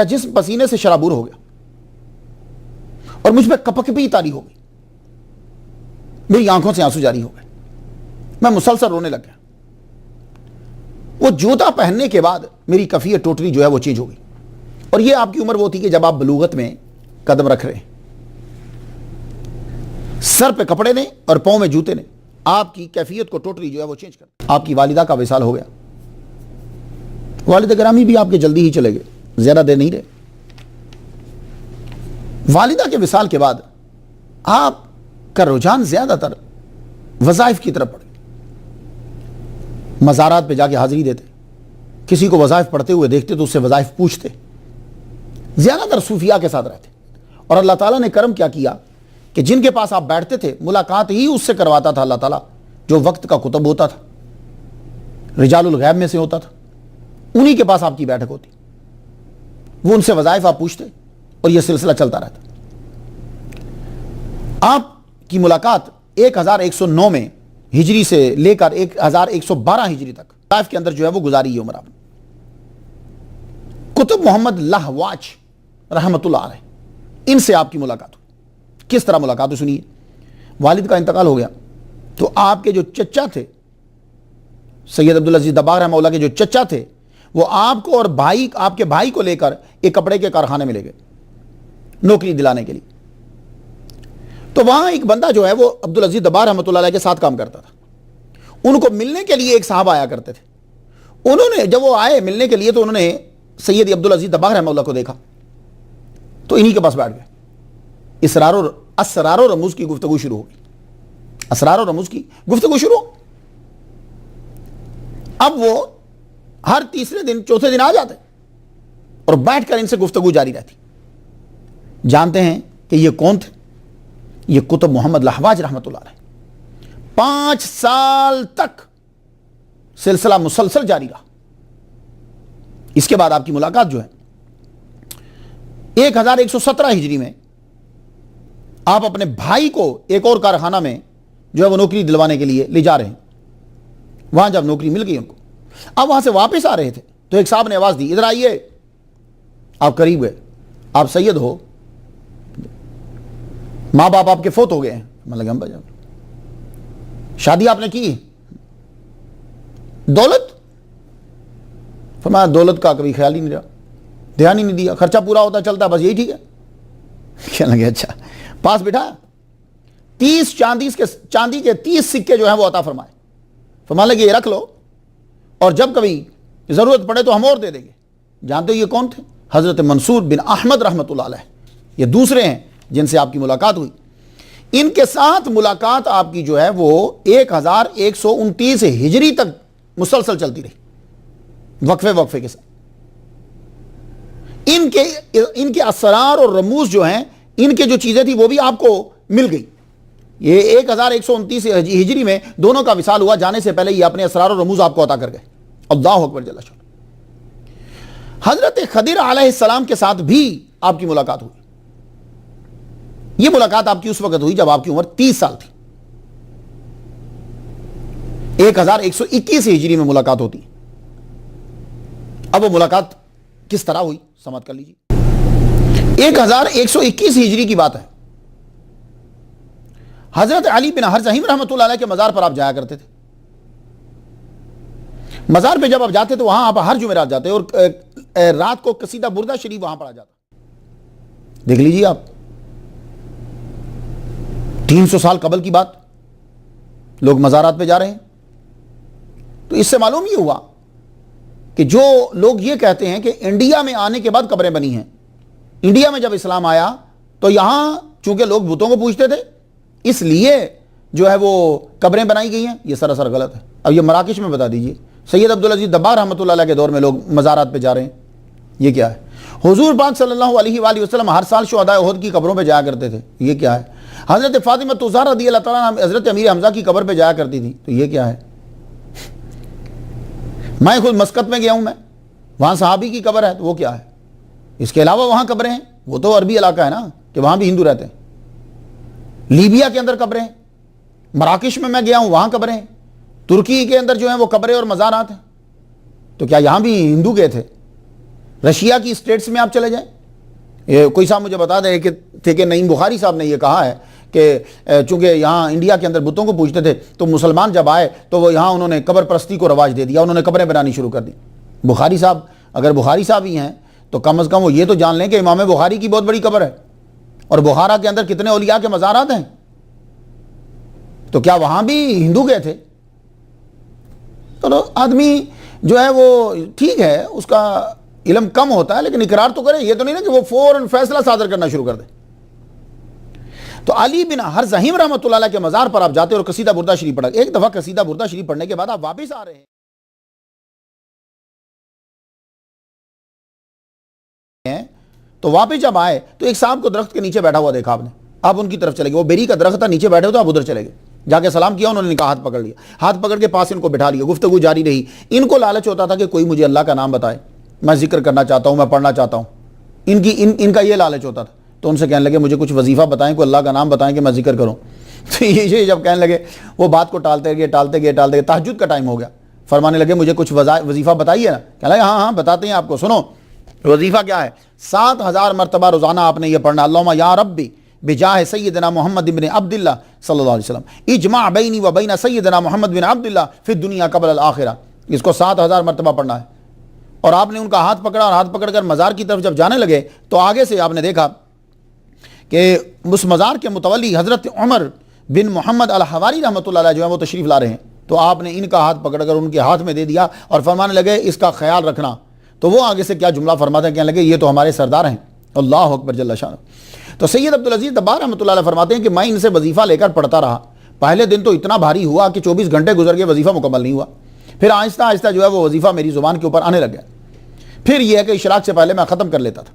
جسم پسینے سے شرابور ہو گیا اور مجھ پہ کپکپی طاری ہو گئی، میری آنکھوں سے آنسو جاری ہو گئے، میں مسلسل رونے لگ گیا۔ وہ جوتا پہننے کے بعد میری کیفیت ٹوٹلی جو ہے وہ چینج ہو گئی، اور یہ آپ کی عمر وہ تھی کہ جب آپ بلوغت میں قدم رکھ رہے ہیں، سر پہ کپڑے نے اور پاؤں میں جوتے نے آپ کی کیفیت کو ٹوٹلی جو ہے وہ چینج کر دیا۔ آپ کی والدہ کا وصال ہو گیا، والد گرامی بھی آپ کے جلدی ہی چلے گئے، زیادہ دیر نہیں رہے۔ والدہ کے وصال کے بعد آپ کا رجحان زیادہ تر وظائف کی طرف پڑ گئے، مزارات پہ جا کے حاضری دیتے، کسی کو وظائف پڑھتے ہوئے دیکھتے تو اس سے وظائف پوچھتے، زیادہ تر صوفیاء کے ساتھ رہتے۔ اور اللہ تعالیٰ نے کرم کیا کیا کہ جن کے پاس آپ بیٹھتے تھے ملاقات ہی اس سے کرواتا تھا اللہ تعالیٰ جو وقت کا کتب ہوتا تھا، رجال الغیب میں سے ہوتا تھا، انہی کے پاس آپ کی بیٹھک ہوتی، وہ ان سے وظائف آپ پوچھتے اور یہ سلسلہ چلتا رہتا۔ آپ کی ملاقات 1109 میں ہجری سے لے کر 1112 ہجری تک طائف کے اندر جو ہے وہ گزاری ہے عمر آپ نے۔ کتب محمد لہواج رحمۃ اللہ علیہ، ان سے آپ کی ملاقات ہوئی۔ کس طرح ملاقات ہوئی سنیے۔ والد کا انتقال ہو گیا تو آپ کے جو چچا تھے سید عبدالعزیز دباغ رحمہ اللہ کے جو چچا تھے وہ آپ کو اور آپ کے بھائی کو لے کر ایک کپڑے کے کارخانے میں لے گئے نوکری دلانے کے لیے۔ تو وہاں ایک بندہ جو ہے وہ عبدالعزیز دباغ رحمۃ اللہ علیہ کے ساتھ کام کرتا تھا۔ ان کو ملنے کے لیے ایک صاحب آیا کرتے تھے، انہوں نے جب وہ آئے ملنے کے لیے تو انہوں نے سید عبدالعزیز دباغ رحمہ اللہ کو دیکھا تو انہی کے پاس بیٹھ گئے۔ اسرار و رموز کی گفتگو شروع ہو گئی، اسرار و رموز کی گفتگو شروع۔ اب وہ ہر تیسرے دن چوتھے دن آ جاتے اور بیٹھ کر ان سے گفتگو جاری رہتی۔ جانتے ہیں کہ یہ کون تھے؟ یہ کتب محمد لہواج رحمۃ اللہ علیہ۔ 5 سال تک سلسلہ مسلسل جاری رہا۔ اس کے بعد آپ کی ملاقات جو ہے 1117 ہجری میں آپ اپنے بھائی کو ایک اور کارخانہ میں جو ہے وہ نوکری دلوانے کے لیے لے جا رہے ہیں۔ وہاں جب نوکری مل گئی ان کو، اب وہاں سے واپس آ رہے تھے تو ایک صاحب نے آواز دی، ادھر آئیے، آپ قریب گئے، آپ سید ہو، ماں باپ آپ کے فوت ہو گئے ہیں، مطلب شادی آپ نے کی، دولت؟ فرمایا دولت کا کبھی خیال ہی نہیں رہا، دھیان ہی نہیں دیا، خرچہ پورا ہوتا چلتا بس یہی ٹھیک ہے۔ کہنے لگے اچھا، پاس بٹھا 30 چاندی کے 30 سکے جو ہیں وہ عطا فرمائے، فرمانے لگے یہ رکھ لو اور جب کبھی ضرورت پڑے تو ہم اور دے دیں گے۔ جانتے ہو یہ کون تھے؟ حضرت منصور بن احمد رحمۃ اللہ علیہ، یہ دوسرے ہیں جن سے آپ کی ملاقات ہوئی۔ ان کے ساتھ ملاقات آپ کی جو ہے وہ 1129 ہجری تک مسلسل چلتی رہی، وقفے کے ساتھ۔ ان کے اسرار اور رموز جو ہیں، ان کے جو چیزیں تھی وہ بھی آپ کو مل گئی۔ یہ 1129 ہجری میں دونوں کا وصال ہوا، جانے سے پہلے یہ اپنے اسرار اور رموز آپ کو عطا کر گئے۔ اللہ اکبر جل شانہ۔ حضرت خضر علیہ السلام کے ساتھ بھی آپ کی ملاقات ہوئی۔ یہ ملاقات آپ کی اس وقت ہوئی جب آپ کی عمر 30 سال تھی۔ 1121 ہجری میں ملاقات ہوتی۔ اب وہ ملاقات کس طرح ہوئی سماعت کر لیجیے۔ 1121 ہجری کی بات ہے، حضرت علی بن حرزہیم رحمۃ اللہ علیہ کے مزار پر آپ جایا کرتے تھے۔ مزار پہ جب آپ جاتے تو وہاں آپ ہر جمعرات جاتے اور رات کو قصیدہ بردہ شریف وہاں پڑھا جاتا۔ دیکھ لیجیے آپ، 300 سال قبل کی بات، لوگ مزارات پہ جا رہے ہیں۔ تو اس سے معلوم یہ ہوا کہ جو لوگ یہ کہتے ہیں کہ انڈیا میں آنے کے بعد قبریں بنی ہیں، انڈیا میں جب اسلام آیا تو یہاں چونکہ لوگ بتوں کو پوجتے تھے اس لیے جو ہے وہ قبریں بنائی گئی ہیں، یہ سراسر غلط ہے۔ اب یہ مراکش میں بتا دیجئے، سید عبدالعزیز دباغ رحمۃ اللہ علیہ کے دور میں لوگ مزارات پہ جا رہے ہیں، یہ کیا ہے؟ حضور پاک صلی اللہ علیہ وآلہ وسلم ہر سال شہداء احد کی قبروں پہ جایا کرتے تھے، یہ کیا ہے؟ حضرت فاطمہ الزہرا رضی اللہ تعالیٰ عنہ حضرت امیر حمزہ کی قبر پہ جایا کرتی تھی، تو یہ کیا ہے؟ میں خود مسقط میں گیا ہوں، میں وہاں صحابی کی قبر ہے تو وہ کیا ہے؟ اس کے علاوہ وہاں قبریں ہیں، وہ تو عربی علاقہ ہے نا کہ وہاں بھی ہندو رہتے ہیں۔ لیبیا کے اندر قبریں ہیں، مراکش میں گیا ہوں وہاں قبریں ہیں، ترکی کے اندر جو ہیں وہ قبریں اور مزارات ہیں، تو کیا یہاں بھی ہندو گئے تھے؟ رشیا کی اسٹیٹس میں آپ چلے جائیں، کوئی صاحب مجھے بتا دیں کہ نعیم بخاری صاحب نے یہ کہا ہے کہ چونکہ یہاں انڈیا کے اندر بتوں کو پوجتے تھے تو مسلمان جب آئے تو وہ یہاں انہوں نے قبر پرستی کو رواج دے دیا، انہوں نے قبریں بنانی شروع کر دی۔ بخاری صاحب اگر بخاری صاحب ہی ہیں تو کم از کم وہ یہ تو جان لیں کہ امام بخاری کی بہت بڑی قبر ہے، اور بخارا کے اندر کتنے اولیاء کے مزارات ہیں، تو کیا وہاں بھی ہندو گئے تھے؟ تو آدمی جو ہے وہ ٹھیک ہے، اس کا علم کم ہوتا ہے لیکن اقرار تو کرے، یہ تو نہیں نا کہ وہ فوراً فیصلہ صادر کرنا شروع کر دے۔ تو علی بن ہرزہیم رحمۃ اللہ علیہ کے مزار پر آپ جاتے اور قصیدہ بردہ شریف پڑھا. ایک دفعہ قصیدہ بردہ شریف پڑھنے کے بعد آپ واپس آ رہے ہیں, تو واپس جب آئے تو ایک صاحب کو درخت کے نیچے بیٹھا ہوا دیکھا آپ نے. آپ ان کی طرف چلے گئے, وہ بیری کا درخت تھا, نیچے بیٹھے ہو تو آپ ادھر چلے گئے, جا کے سلام کیا, انہوں نے کہا ہاتھ پکڑ لیا, ہاتھ پکڑ کے پاس ان کو بٹھا لیا, گفتگو جاری رہی. ان کو لالچ ہوتا تھا کہ کوئی مجھے اللہ کا نام بتائے, میں ذکر کرنا چاہتا ہوں, میں پڑھنا چاہتا ہوں. ان کا یہ لالچ ہوتا تھا. تو ان سے کہنے لگے مجھے کچھ وظیفہ بتائیں, کوئی اللہ کا نام بتائیں کہ میں ذکر کروں. تو یہ جب کہنے لگے, وہ بات کو ٹالتے گئے, تہجد کا ٹائم ہو گیا. فرمانے لگے مجھے کچھ وظیفہ بتائیے نا. کہنے لگے ہاں بتاتے ہیں آپ کو, سنو وظیفہ کیا ہے. 7000 مرتبہ روزانہ آپ نے یہ پڑھنا, اللہم یا ربی بجاہ سیدنا محمد بن عبداللہ صلی اللہ علیہ وسلم اجمع بینی و بین سیدنا محمد بن عبداللہ فی الدنیا قبل الاخرہ. اس کو 7000 مرتبہ پڑھنا ہے. اور آپ نے ان کا ہاتھ پکڑا, اور ہاتھ پکڑ کر مزار کی طرف جب جانے لگے تو آگے سے آپ نے دیکھا کہ اس مزار کے متولی حضرت عمر بن محمد الحواری رحمۃ اللہ علیہ جو ہے وہ تشریف لا رہے ہیں. تو آپ نے ان کا ہاتھ پکڑ کر ان کے ہاتھ میں دے دیا اور فرمانے لگے اس کا خیال رکھنا. تو وہ آگے سے کیا جملہ فرماتے ہیں, کہنے لگے یہ تو ہمارے سردار ہیں, اللہ اکبر جل شانہ. تو سید عبدالعزیز دباغ رحمۃ اللہ علیہ فرماتے ہیں کہ میں ان سے وظیفہ لے کر پڑھتا رہا. پہلے دن تو اتنا بھاری ہوا کہ 24 گھنٹے گزر گئے, وظیفہ مکمل نہیں ہوا. پھر آہستہ آہستہ جو ہے وہ وظیفہ میری زبان کے اوپر آنے لگ گیا. پھر یہ ہے کہ اشراق سے پہلے میں ختم کر لیتا تھا.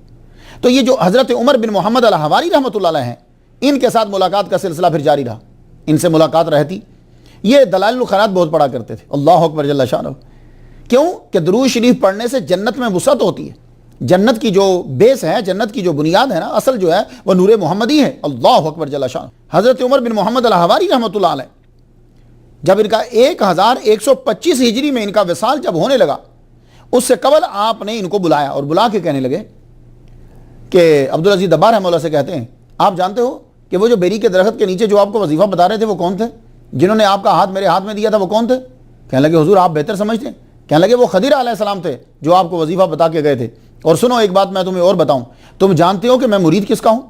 تو یہ جو حضرت عمر بن محمد الحواری رحمۃ اللہ علیہ ہیں, ان کے ساتھ ملاقات کا سلسلہ پھر جاری رہا. ان سے ملاقات رہتی. یہ دلائل الخیرات بہت پڑھا کرتے تھے, اللہ اکبر جل شانہ. کیوں کہ درود شریف پڑھنے سے جنت میں وسعت ہوتی ہے. جنت کی جو بیس ہے, جنت کی جو بنیاد ہے نا, اصل جو ہے وہ نور محمدی ہے. اللہ اکبر جل شانہ. حضرت عمر بن محمد الحواری رحمۃ اللہ علیہ جب ان کا 1125 ہجری میں ان کا وصال جب ہونے لگا, اس سے قبل آپ نے ان کو بلایا اور بلا کے کہنے لگے کہ عبدالعزیز دباغ رحمہ اللہ سے کہتے ہیں آپ جانتے ہو کہ وہ جو بیری کے درخت کے نیچے جو آپ کو وظیفہ بتا رہے تھے وہ کون تھے, جنہوں نے آپ کا ہاتھ میرے ہاتھ میں دیا تھا وہ کون تھے؟ کہنے لگے حضور آپ بہتر سمجھتے ہیں. کہنے لگے وہ خضر علیہ السلام تھے جو آپ کو وظیفہ بتا کے گئے تھے. اور سنو ایک بات میں تمہیں اور بتاؤں, تم جانتے ہو کہ میں مرید کس کا ہوں,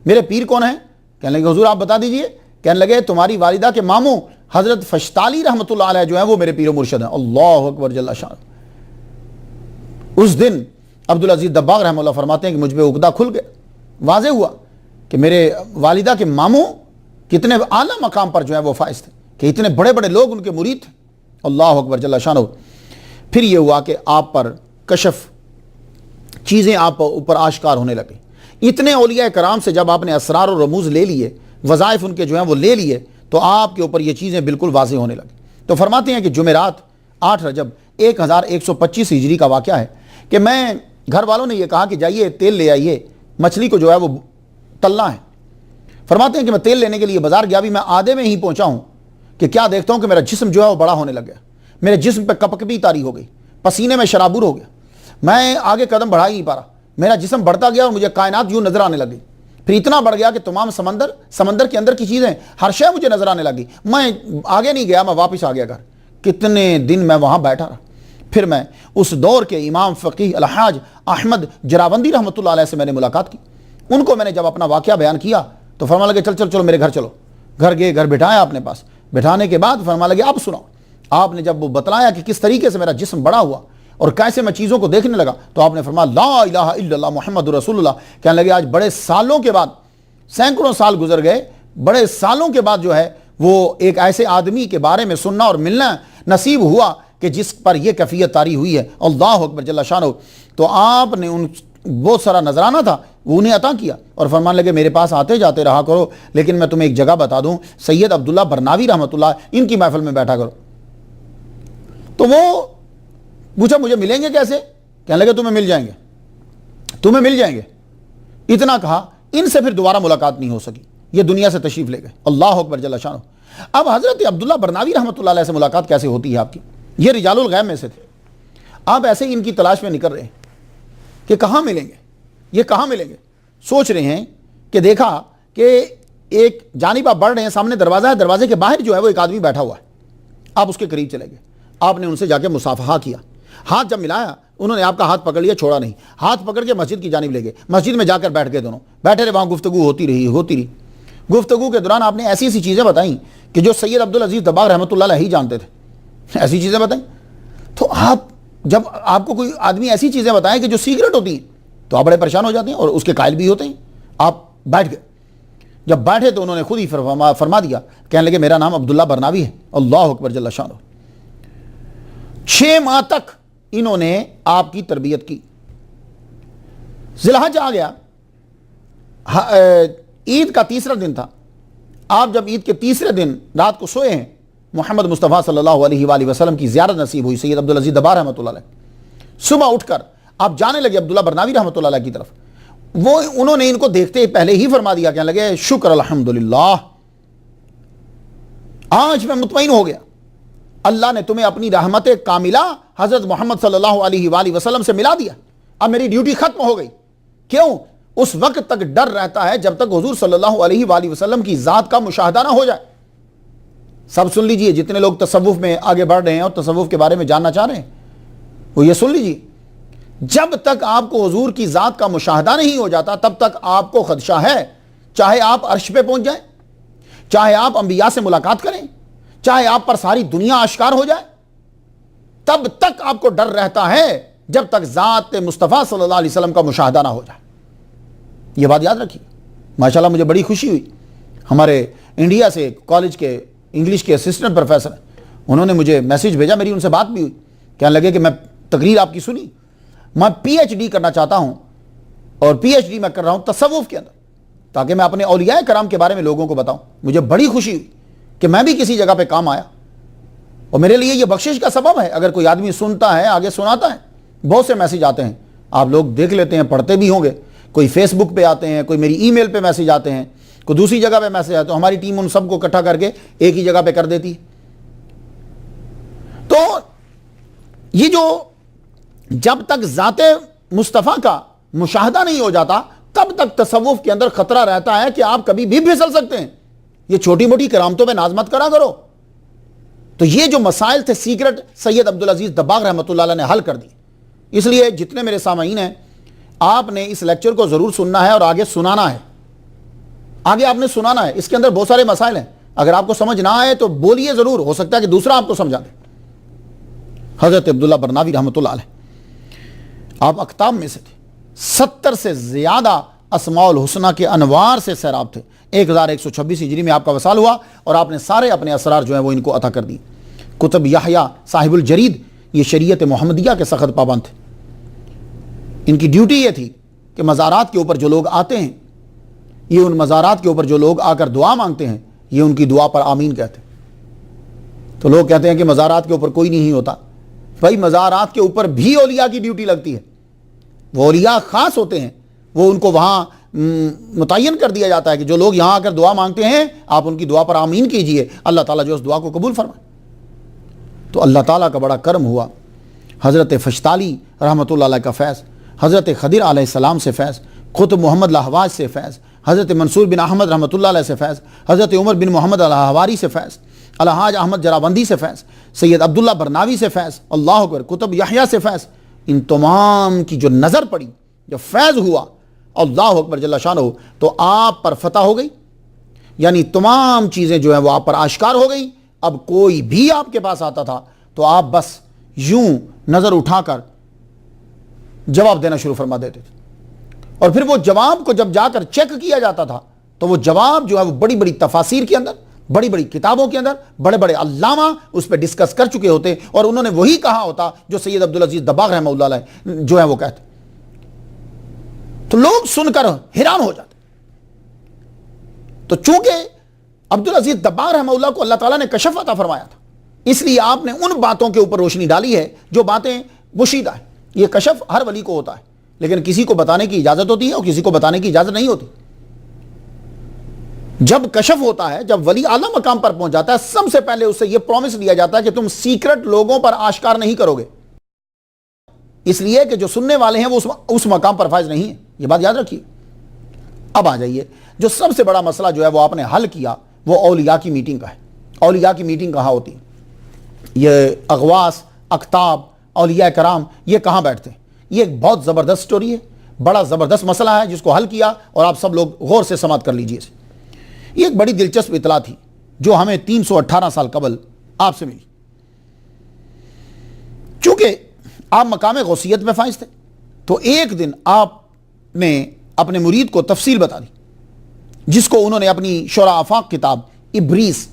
میرے پیر کون ہیں؟ کہنے لگے حضور آپ بتا دیجئے. کہنے لگے تمہاری والدہ کے ماموں حضرت فشتالی رحمۃ اللہ علیہ جو ہیں وہ میرے پیر و مرشد ہیں. اللہ اکبر جل شان. اس دن عبدالعزیز دباغ رحمہ اللہ فرماتے ہیں کہ مجھ پہ عقدہ کھل گیا, واضح ہوا کہ میرے والدہ کے ماموں کتنے اعلیٰ مقام پر جو ہے وہ فائز تھے, کہ اتنے بڑے بڑے لوگ ان کے مرید تھے. اللہ اکبر جل شانہ. پھر یہ ہوا کہ آپ پر کشف, چیزیں آپ اوپر آشکار ہونے لگے. اتنے اولیاء کرام سے جب آپ نے اسرار و رموز لے لیے, وظائف ان کے جو ہیں وہ لے لیے, تو آپ کے اوپر یہ چیزیں بالکل واضح ہونے لگے. تو فرماتے ہیں کہ جمعرات 8 رجب 1125 ہجری کا واقعہ ہے کہ میں گھر والوں نے یہ کہا کہ جائیے تیل لے آئیے, مچھلی کو جو ہے وہ تلنا ہے. فرماتے ہیں کہ میں تیل لینے کے لیے بازار گیا, بھی میں آدھے میں ہی پہنچا ہوں کہ کیا دیکھتا ہوں کہ میرا جسم جو ہے وہ بڑا ہونے لگ گیا. میرے جسم پہ کپکپی طاری ہو گئی, پسینے میں شرابور ہو گیا, میں آگے قدم بڑھا ہی نہیں پا رہا. میرا جسم بڑھتا گیا اور مجھے کائنات یوں نظر آنے لگی. پھر اتنا بڑھ گیا کہ تمام سمندر کے اندر کی چیزیں ہر شے مجھے نظر آنے لگی. میں آگے نہیں گیا, میں واپس آ گیا گھر. کتنے دن میں وہاں بیٹھا رہا. پھر میں اس دور کے امام فقیہ الحاج احمد جراوندی رحمۃ اللہ علیہ سے میں نے ملاقات کی. ان کو میں نے جب اپنا واقعہ بیان کیا تو فرما لگے چلو میرے گھر چلو. گھر گئے, گھر بٹھایا اپنے پاس. بٹھانے کے بعد فرما لگے اب سناؤ. آپ نے جب وہ بتلایا کہ کس طریقے سے میرا جسم بڑا ہوا اور کیسے میں چیزوں کو دیکھنے لگا, تو آپ نے فرمایا لا الہ الا اللہ محمد رسول اللہ. کہنے لگے آج بڑے سالوں کے بعد, سینکڑوں سال گزر گئے, بڑے سالوں کے بعد جو ہے وہ ایک ایسے آدمی کے بارے میں سننا اور ملنا نصیب ہوا کہ جس پر یہ کیفیت طاری ہوئی ہے. اللہ اکبر جل شانہ. تو آپ نے ان بہت سارا نذرانہ تھا وہ انہیں عطا کیا اور فرمان لگے میرے پاس آتے جاتے رہا کرو, لیکن میں تمہیں ایک جگہ بتا دوں, سید عبداللہ برناوی رحمۃ اللہ ان کی محفل میں بیٹھا کرو. تو وہ پوچھا مجھے ملیں گے کیسے؟ کہنے لگے تمہیں مل جائیں گے. اتنا کہا, ان سے پھر دوبارہ ملاقات نہیں ہو سکی, یہ دنیا سے تشریف لے گئے. اللہ اکبر جل شانہ. اب حضرت عبداللہ برناوی رحمۃ اللہ علیہ سے ملاقات کیسے ہوتی ہے آپ کی؟ یہ رجال الغیب میں سے تھے. آپ ایسے ہی ان کی تلاش میں نکل رہے ہیں کہ کہاں ملیں گے. سوچ رہے ہیں کہ دیکھا کہ ایک جانب آپ بڑھ رہے ہیں, سامنے دروازہ ہے, دروازے کے باہر جو ہے وہ ایک آدمی بیٹھا ہوا ہے. آپ اس کے قریب چلے گئے. آپ نے ان سے جا کے مصافحہ کیا. ہاتھ جب ملایا, انہوں نے آپ کا ہاتھ پکڑ لیا, چھوڑا نہیں. ہاتھ پکڑ کے مسجد کی جانب لے گئے. مسجد میں جا کر بیٹھ گئے, دونوں بیٹھے رہے. وہاں گفتگو ہوتی رہی. گفتگو کے دوران آپ نے ایسی چیزیں بتائیں کہ جو سید عبدالعزیز دباغ رحمۃ اللہ علیہ ہی جانتے تھے. ایسی چیزیں بتائیں. تو جب آپ کو کوئی آدمی ایسی چیزیں بتائیں کہ جو سیکرٹ ہوتی ہیں تو آپ بڑے پریشان ہو جاتے ہیں اور اس کے قائل بھی ہوتے ہیں. آپ بیٹھ گئے. جب بیٹھے تو انہوں نے خود ہی فرما دیا, کہنے لگے میرا نام عبداللہ برناوی ہے. اللہ اکبر جل شانہ. 6 ماہ تک انہوں نے آپ کی تربیت کی. ذی الحجہ آ گیا, عید کا تیسرا دن تھا. آپ جب عید کے تیسرے دن رات کو سوئے ہیں, محمد مصطفیٰ صلی اللہ علیہ وآلہ وسلم کی زیارت نصیب ہوئی سید عبدالعزیز دباغ رحمۃ اللہ علیہ. صبح اٹھ کر آپ جانے لگے عبداللہ برناوی رحمۃ اللہ علیہ کی طرف. وہ انہوں نے ان کو دیکھتے ہی پہلے ہی فرما دیا, کہنے لگے شکر الحمدللہ, آج میں مطمئن ہو گیا, اللہ نے تمہیں اپنی رحمت کاملہ حضرت محمد صلی اللہ علیہ وآلہ وسلم سے ملا دیا. اب میری ڈیوٹی ختم ہو گئی. کیوں؟ اس وقت تک ڈر رہتا ہے جب تک حضور صلی اللہ علیہ وآلہ وسلم کی ذات کا مشاہدہ نہ ہو جائے. سب سن لیجئے, جتنے لوگ تصوف میں آگے بڑھ رہے ہیں اور تصوف کے بارے میں جاننا چاہ رہے ہیں, وہ یہ سن لیجئے, جب تک آپ کو حضور کی ذات کا مشاہدہ نہیں ہو جاتا تب تک آپ کو خدشہ ہے. چاہے آپ عرش پہ پہنچ جائیں, چاہے آپ انبیاء سے ملاقات کریں, چاہے آپ پر ساری دنیا آشکار ہو جائے, تب تک آپ کو ڈر رہتا ہے جب تک ذات مصطفیٰ صلی اللہ علیہ وسلم کا مشاہدہ نہ ہو جائے. یہ بات یاد رکھیے. ماشاءاللہ مجھے بڑی خوشی ہوئی, ہمارے انڈیا سے کالج کے انگلش کے اسسٹنٹ پروفیسر, انہوں نے مجھے میسیج بھیجا, میری ان سے بات بھی ہوئی. کہنے لگے کہ میں تقریر آپ کی سنی, میں پی ایچ ڈی کرنا چاہتا ہوں, اور پی ایچ ڈی میں کر رہا ہوں تصوف کے اندر, تاکہ میں اپنے اولیاء کرام کے بارے میں لوگوں کو بتاؤں. مجھے بڑی خوشی ہوئی کہ میں بھی کسی جگہ پہ کام آیا, اور میرے لیے یہ بخشش کا سبب ہے. اگر کوئی آدمی سنتا ہے, آگے سناتا ہے. بہت سے میسیج آتے ہیں, آپ لوگ دیکھ لیتے ہیں, پڑھتے بھی ہوں گے. کوئی فیس بک پہ آتے ہیں, کوئی میری ای میل پہ میسیج آتے ہیں, کوئی دوسری جگہ پہ میسیج آتے ہیں. ہماری ٹیم ان سب کو اکٹھا کر کے ایک ہی جگہ پہ کر دیتی. تو یہ جو جب تک ذات مصطفیٰ کا مشاہدہ نہیں ہو جاتا تب تک تصوف کے اندر خطرہ رہتا ہے کہ آپ کبھی بھی پھسل سکتے ہیں. یہ چھوٹی موٹی کرامتوں پہ ناز مت کرا کرو. تو یہ جو مسائل تھے سیکرٹ سید عبدالعزیز دباغ رحمۃ اللہ علیہ نے حل کر دی. اس لیے جتنے میرے سامعین ہیں, آپ نے اس لیکچر کو ضرور سننا ہے اور آگے سنانا ہے. آگے آپ نے سنانا ہے. اس کے اندر بہت سارے مسائل ہیں, اگر آپ کو سمجھ نہ آئے تو بولیے ضرور, ہو سکتا ہے کہ دوسرا آپ کو سمجھا دے. حضرت عبداللہ برناوی رحمۃ اللہ علیہ, آپ اقطاب میں سے تھے. 70 سے زیادہ اسماء الحسنہ کے انوار سے سیراب تھے. 1126 ہجری میں آپ کا وصال ہوا, اور آپ نے سارے اپنے اسرار جو ہیں وہ ان کو عطا کر دی. کتب یحییٰ صاحب الجرید یہ شریعت محمدیہ کے سخت پابند تھے. ان کی ڈیوٹی یہ تھی کہ مزارات کے اوپر جو لوگ آتے ہیں, یہ ان مزارات کے اوپر جو لوگ آ کر دعا مانگتے ہیں, یہ ان کی دعا پر آمین کہتے ہیں. تو لوگ کہتے ہیں کہ مزارات کے اوپر کوئی نہیں ہوتا. بھائی مزارات کے اوپر بھی اولیاء کی ڈیوٹی لگتی ہے. وہ اولیاء خاص ہوتے ہیں, وہ ان کو وہاں متعین کر دیا جاتا ہے کہ جو لوگ یہاں آ کر دعا مانگتے ہیں آپ ان کی دعا پر آمین کیجئے, اللہ تعالیٰ جو اس دعا کو قبول فرمائے. تو اللہ تعالیٰ کا بڑا کرم ہوا. حضرت فشتالی رحمۃ اللہ علیہ کا فیض, حضرت خضر علیہ السلام سے فیض, قطب محمد لاہواز سے فیض, حضرت منصور بن احمد رحمۃ اللہ علیہ سے فیض, حضرت عمر بن محمد الہواری سے فیض, الحاج احمد جرابندی سے فیض, سید عبداللہ برناوی سے فیض, اللہ اکبر, کتب یحییٰ سے فیض. ان تمام کی جو نظر پڑی, جو فیض ہوا, اللہ اکبر جل شانہ, تو آپ پر فتح ہو گئی. یعنی تمام چیزیں جو ہیں وہ آپ پر آشکار ہو گئی. اب کوئی بھی آپ کے پاس آتا تھا تو آپ بس یوں نظر اٹھا کر جواب دینا شروع فرما دیتے تھے. اور پھر وہ جواب کو جب جا کر چیک کیا جاتا تھا تو وہ جواب جو ہے وہ بڑی بڑی تفاسیر کے اندر, بڑی بڑی کتابوں کے اندر بڑے بڑے علامہ اس پہ ڈسکس کر چکے ہوتے, اور انہوں نے وہی کہا ہوتا جو سید عبدالعزیز دباغ رحمہ اللہ علیہ جو ہے وہ کہتے. تو لوگ سن کر حیران ہو جاتے. تو چونکہ عبدالعزیز دباغ رحمہ اللہ کو اللہ تعالیٰ نے کشف عطا فرمایا تھا, اس لیے آپ نے ان باتوں کے اوپر روشنی ڈالی ہے جو باتیں پوشیدہ ہیں. یہ کشف ہر ولی کو ہوتا ہے, لیکن کسی کو بتانے کی اجازت ہوتی ہے اور کسی کو بتانے کی اجازت نہیں ہوتی. جب کشف ہوتا ہے, جب ولی اعلیٰ مقام پر پہنچ جاتا ہے, سب سے پہلے اسے یہ پرومس دیا جاتا ہے کہ تم سیکرٹ لوگوں پر آشکار نہیں کرو گے, اس لیے کہ جو سننے والے ہیں وہ اس مقام پر فائز نہیں ہیں. یہ بات یاد رکھیے. اب آ جائیے, جو سب سے بڑا مسئلہ جو ہے وہ آپ نے حل کیا وہ اولیاء کی میٹنگ کا ہے. اولیاء کی میٹنگ کہاں ہوتی ہے؟ یہ اغواس, اقطاب, اولیاء کرام یہ کہاں بیٹھتے ہیں؟ یہ ایک بہت زبردست سٹوری ہے, بڑا زبردست مسئلہ ہے جس کو حل کیا, اور آپ سب لوگ غور سے سماعت کر لیجئے. یہ ایک بڑی دلچسپ اطلاع تھی جو ہمیں 318 سال قبل آپ سے ملی. چونکہ آپ مقام غوثیت میں فائز تھے تو ایک دن آپ نے اپنے مرید کو تفصیل بتا دی جس کو انہوں نے اپنی شورا آفاق کتاب ابریز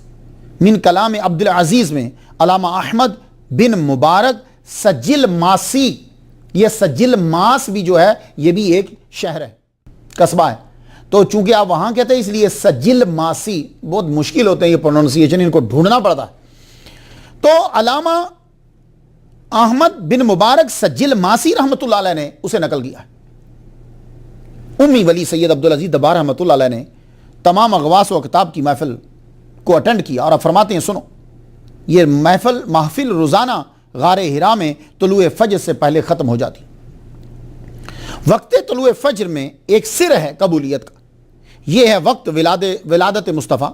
من کلام عبدالعزیز میں علامہ احمد بن مبارک سجل ماسی، یہ سجل ماس بھی جو ہے یہ بھی ایک شہر ہے، قصبہ ہے، تو چونکہ آپ وہاں کہتے ہیں اس لیے سجل ماسی بہت مشکل ہوتے ہیں یہ پروننسیشن، ان کو ڈھونڈنا پڑتا ہے۔ تو علامہ احمد بن مبارک سجل ماسی رحمۃ اللہ علیہ نے اسے نقل کیا ہے۔ امی ولی سید عبدالعزیز دبار رحمۃ اللہ علیہ نے تمام اغواس و اقتاب کی محفل کو اٹینڈ کیا، اور اب فرماتے ہیں سنو، یہ محفل روزانہ غار ہرا میں طلوع فجر سے پہلے ختم ہو جاتی۔ وقت طلوع فجر میں ایک سر ہے قبولیت کا، یہ ہے وقت ولادت مصطفیٰ،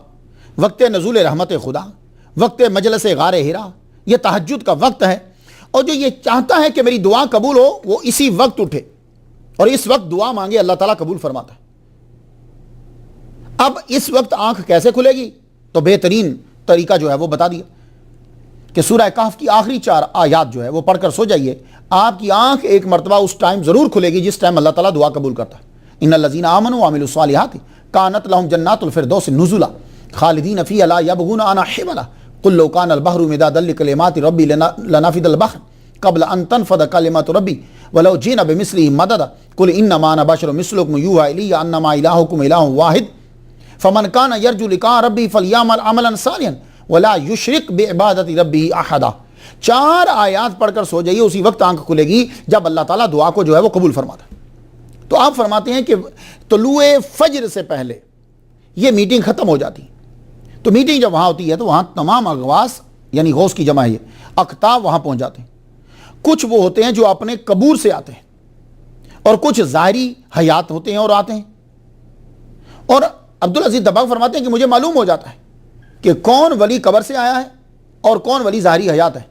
وقت نزول رحمت خدا، وقت مجلس غار ہرا، یہ تہجد کا وقت ہے، اور جو یہ چاہتا ہے کہ میری دعا قبول ہو وہ اسی وقت اٹھے اور اس وقت دعا مانگے، اللہ تعالیٰ قبول فرماتا ہے۔ اب اس وقت آنکھ کیسے کھلے گی؟ تو بہترین طریقہ جو ہے وہ بتا دیا کہ سورہ کہف کی آخری 4 آیات جو ہے وہ پڑھ کر سو جائیے، آپ کی آنکھ ایک مرتبہ اس ٹائم ضرور کھلے گی جس ٹائم اللہ تعالیٰ دعا قبول کرتا ہے۔ ان الذین آمنوا وعملوا الصالحات کانت لهم جنات الفردوس نزلا خالدین فیہا لا یبغون عنہا حولا قل لو کان البحر مدادا لکلمات ربی لنفد البحر قبل ان تنفد کلمات ربی ولو جئنا بمثلہ مددا قل انما انا بشر مثلکم یوحی الی انما الہکم الہ واحد فمن کان یرجو لقاء ربہ فلیعمل عملا صالحا ولا یشرک بعبادت ربہ احدا۔ 4 آیات پڑھ کر سو جائیے، اسی وقت آنکھ کھلے گی جب اللہ تعالیٰ دعا کو جو ہے وہ قبول فرماتا ہے۔ تو آپ فرماتے ہیں کہ طلوع فجر سے پہلے یہ میٹنگ ختم ہو جاتی، تو میٹنگ جب وہاں ہوتی ہے تو وہاں تمام اغواس یعنی غوث کی جمع ہے اقطاب وہاں پہنچ جاتے ہیں۔ کچھ وہ ہوتے ہیں جو اپنے قبور سے آتے ہیں، اور کچھ ظاہری حیات ہوتے ہیں اور آتے ہیں۔ اور عبدالعزیز دباغ فرماتے ہیں کہ مجھے معلوم ہو جاتا ہے کہ کون ولی قبر سے آیا ہے اور کون ولی ظاہری حیات ہے۔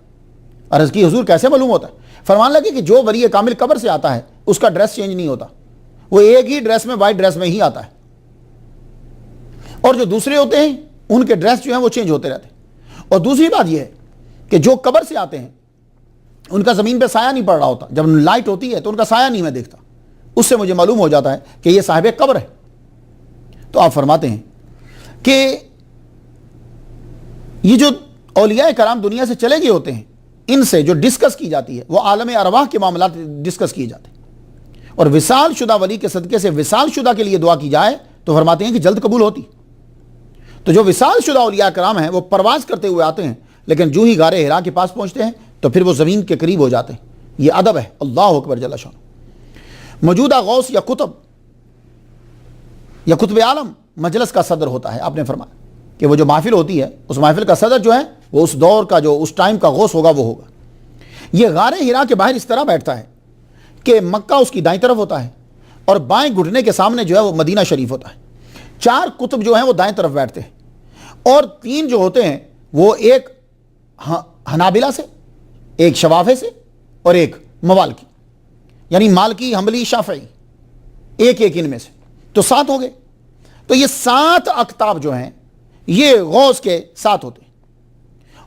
عرض کی حضور کیسے معلوم ہوتا ہے؟ فرمان لگے کہ جو ولی کامل قبر سے آتا ہے اس کا ڈریس چینج نہیں ہوتا، وہ ایک ہی ڈریس میں وائٹ ڈریس میں ہی آتا ہے، اور جو دوسرے ہوتے ہیں ان کے ڈریس جو ہیں وہ چینج ہوتے رہتے ہیں۔ اور دوسری بات یہ ہے کہ جو قبر سے آتے ہیں ان کا زمین پہ سایہ نہیں پڑ رہا ہوتا، جب لائٹ ہوتی ہے تو ان کا سایہ نہیں میں دیکھتا، اس سے مجھے معلوم ہو جاتا ہے کہ یہ صاحب قبر ہے۔ تو آپ فرماتے ہیں کہ یہ جو اولیاء کرام دنیا سے چلے گئے ہوتے ہیں ان سے جو ڈسکس کی جاتی ہے وہ عالم ارواح کے معاملات ڈسکس کیے جاتے ہیں، اور وصال شدہ ولی کے صدقے سے وصال شدہ کے لیے دعا کی جائے تو فرماتے ہیں کہ جلد قبول ہوتی۔ تو جو وصال شدہ اولیاء کرام ہیں وہ پرواز کرتے ہوئے آتے ہیں، لیکن جو ہی غار ہرا کے پاس پہنچتے ہیں تو پھر وہ زمین کے قریب ہو جاتے ہیں۔ یہ ادب ہے، اللہ اکبر جل شانہ۔ موجودہ غوث یا قطب عالم مجلس کا صدر ہوتا ہے۔ آپ نے فرمایا کہ وہ جو محفل ہوتی ہے اس محفل کا صدر جو ہے وہ اس دور کا جو اس ٹائم کا غوث ہوگا وہ ہوگا۔ یہ غار ہرا کے باہر اس طرح بیٹھتا ہے کہ مکہ اس کی دائیں طرف ہوتا ہے اور بائیں گھٹنے کے سامنے جو ہے وہ مدینہ شریف ہوتا ہے۔ 4 قطب جو ہیں وہ دائیں طرف بیٹھتے ہیں، اور 3 جو ہوتے ہیں وہ ایک حنابلہ سے، ایک شوافے سے، اور ایک موالکی، یعنی مالکی، حنبلی، شافعی، ایک ان میں سے، تو 7 ہو گئے۔ تو یہ 7 اقطاب جو ہیں یہ غوث کے 7 ہوتے ہیں،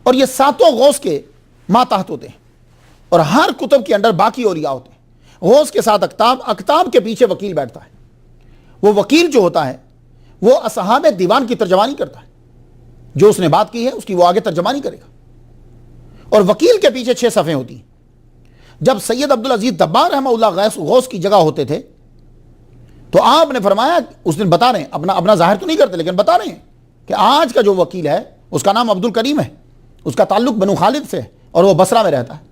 اور یہ 7 غوث کے ماتحت ہوتے ہیں، اور ہر قطب کے اندر باقی اولیاء ہوتے ہیں۔ غوث کے 7 اقطاب کے پیچھے وکیل بیٹھتا ہے۔ وہ وکیل جو ہوتا ہے وہ اصحاب دیوان کی ترجمانی کرتا ہے، جو اس نے بات کی ہے اس کی وہ آگے ترجمانی کرے گا، اور وکیل کے پیچھے 6 صفیں ہوتی ہیں۔ جب سید عبدالعزیز دبار رحمہ اللہ غوث کی جگہ ہوتے تھے تو آپ نے فرمایا، اس دن بتا رہے ہیں، اپنا ظاہر تو نہیں کرتے لیکن بتا رہے ہیں کہ آج کا جو وکیل ہے اس کا نام عبد الکریم ہے، اس کا تعلق بنو خالد سے ہے، اور وہ بصرہ میں رہتا ہے۔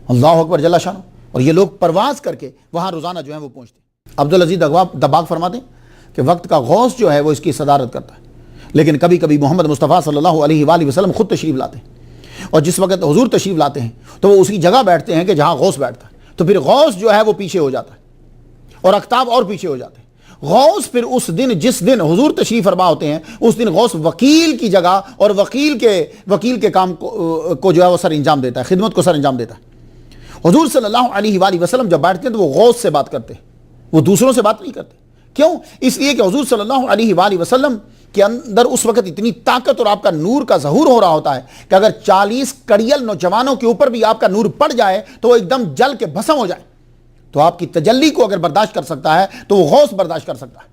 اللہ اکبر جل شانہ۔ اور یہ لوگ پرواز کر کے وہاں روزانہ جو ہے وہ پہنچتے ہیں۔ عبدالعزیز دباغ فرماتے ہیں کہ وقت کا غوث جو ہے وہ اس کی صدارت کرتا ہے، لیکن کبھی کبھی محمد مصطفیٰ صلی اللہ علیہ وآلہ وسلم خود تشریف لاتے ہیں، اور جس وقت حضور تشریف لاتے ہیں تو وہ اسی جگہ بیٹھتے ہیں کہ جہاں غوث بیٹھتا ہے، تو پھر غوث جو ہے وہ پیچھے ہو جاتا ہے اور اقطاب اور پیچھے ہو جاتے ہیں۔ غوث پھر اس دن جس دن حضور تشریف فرما ہوتے ہیں اس دن غوث وکیل کی جگہ اور وکیل کے کام کو جو ہے وہ سر انجام دیتا ہے، خدمت کو سر انجام دیتا ہے۔ حضور صلی اللہ علیہ وآلہ وسلم جب بیٹھتے ہیں تو وہ غوث سے بات کرتے ہیں، وہ دوسروں سے بات نہیں کرتے۔ کیوں؟ اس لیے کہ حضور صلی اللہ علیہ وآلہ وسلم کے اندر اس وقت اتنی طاقت اور آپ کا نور کا ظہور ہو رہا ہوتا ہے کہ اگر 40 کڑیل نوجوانوں کے اوپر بھی آپ کا نور پڑ جائے تو وہ ایک دم جل کے بھسم ہو جائے، تو آپ کی تجلی کو اگر برداشت کر سکتا ہے تو وہ غوث برداشت کر سکتا ہے۔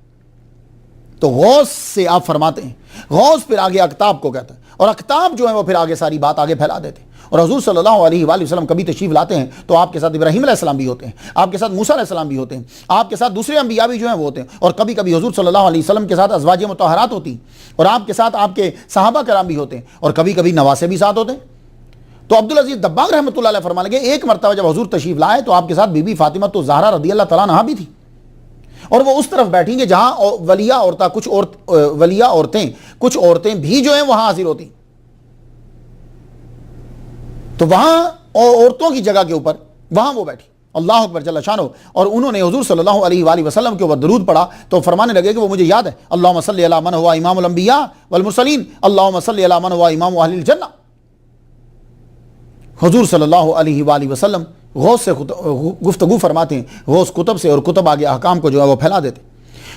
تو غوث سے آپ فرماتے ہیں، غوث پھر آگے اقطاب کو کہتا ہے، اور اقطاب جو ہے وہ پھر آگے ساری بات آگے پھیلا دیتے ہیں۔ اور حضور صلی اللہ علیہ وآلہ وسلم کبھی تشریف لاتے ہیں تو آپ کے ساتھ ابراہیم علیہ السلام بھی ہوتے ہیں، آپ کے ساتھ موسیٰ علیہ السلام بھی ہوتے ہیں، آپ کے ساتھ دوسرے انبیاء بھی جو ہیں وہ ہوتے ہیں، اور کبھی کبھی حضور صلی اللہ علیہ وسلم کے ساتھ ازواج مطہرات ہوتی ہیں، اور آپ کے ساتھ آپ کے صحابہ کرام بھی ہوتے ہیں، اور کبھی کبھی نواسے بھی ساتھ ہوتے ہیں۔ تو عبدالعزیز دباغ رحمۃ اللہ علیہ فرمانے لگے ایک مرتبہ جب حضور تشریف لائے تو آپ کے ساتھ بی بی فاطمہ تو زہرا رضی اللہ تعالیٰ عنہا بھی تھی، اور وہ اس طرف بیٹھیں گے جہاں ولیہ عورتیں کچھ عورتیں بھی جو ہیں وہاں حاضر ہوتی، تو وہاں عورتوں کی جگہ کے اوپر وہاں وہ بیٹھی، اللہ اکبر جل شانہ، اور انہوں نے حضور صلی اللہ علیہ وآلہ وسلم کے اوپر درود پڑھا تو فرمانے لگے کہ وہ مجھے یاد ہے، اللہم صلی علی من ہوا امام الانبیاء والمرسلین، اللہم صلی علی من ہوا امام اہل الجنہ۔ حضور صلی اللہ علیہ وآلہ وسلم غوث سے گفتگو فرماتے ہیں، غوث کتب سے، اور کتب آگے احکام کو جو ہے وہ پھیلا دیتے۔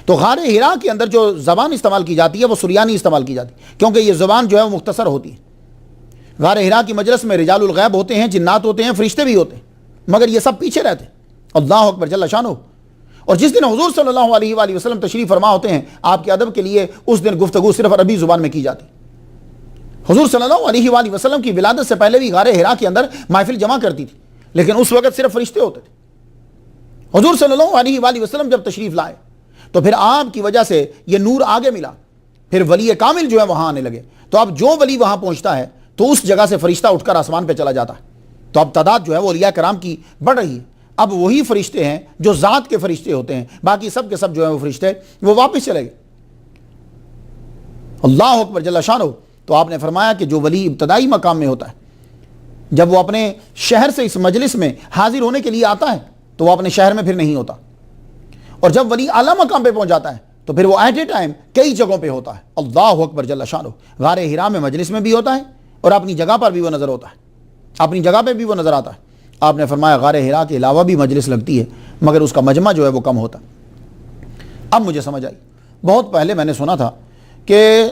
تو غار حرا کے اندر جو زبان استعمال کی جاتی ہے وہ سریانی استعمال کی جاتی ہے، کیونکہ یہ زبان جو ہے وہ مختصر ہوتی ہے۔ غار حرا کی مجلس میں رجال الغیب ہوتے ہیں، جنات ہوتے ہیں، فرشتے بھی ہوتے ہیں، مگر یہ سب پیچھے رہتے ہیں، اللہ اکبر جل شانہ۔ اور جس دن حضور صلی اللہ علیہ وآلہ وسلم تشریف فرما ہوتے ہیں، آپ کے ادب کے لیے اس دن گفتگو صرف عربی زبان میں کی جاتی۔ حضور صلی اللہ علیہ وآلہ وسلم کی ولادت سے پہلے بھی غار حرا کے اندر محفل جمع کرتی تھی، لیکن اس وقت صرف فرشتے ہوتے تھے۔ حضور صلی اللہ علیہ وآلہ وسلم جب تشریف لائے تو پھر آپ کی وجہ سے یہ نور آگے ملا، پھر ولی کامل جو ہے وہاں آنے لگے، تو اب جو ولی وہاں پہنچتا ہے تو اس جگہ سے فرشتہ اٹھ کر آسمان پہ چلا جاتا ہے، تو اب تعداد جو ہے وہ اولیاء کرام کی بڑھ رہی ہے۔ اب وہی فرشتے ہیں جو ذات کے فرشتے ہوتے ہیں، باقی سب کے سب جو ہیں وہ فرشتے وہ واپس چلے گئے، اللہ اکبر جل شانہ۔ تو آپ نے فرمایا کہ جو ولی ابتدائی مقام میں ہوتا ہے، جب وہ اپنے شہر سے اس مجلس میں حاضر ہونے کے لیے آتا ہے تو وہ اپنے شہر میں پھر نہیں ہوتا، اور جب ولی اعلیٰ مقام پہ پہنچ جاتا ہے تو پھر وہ ایٹ اے ٹائم کئی جگہوں پہ ہوتا ہے، اللہ اکبر جل شانہ۔ غار حرا میں مجلس میں بھی ہوتا ہے اور اپنی جگہ پر بھی وہ نظر ہوتا ہے، اپنی جگہ پہ بھی وہ نظر آتا ہے۔ آپ نے فرمایا غار حرا کے علاوہ بھی مجلس لگتی ہے، مگر اس کا مجمع جو ہے وہ کم ہوتا ہے۔ اب مجھے سمجھ آئی، بہت پہلے میں نے سنا تھا کہ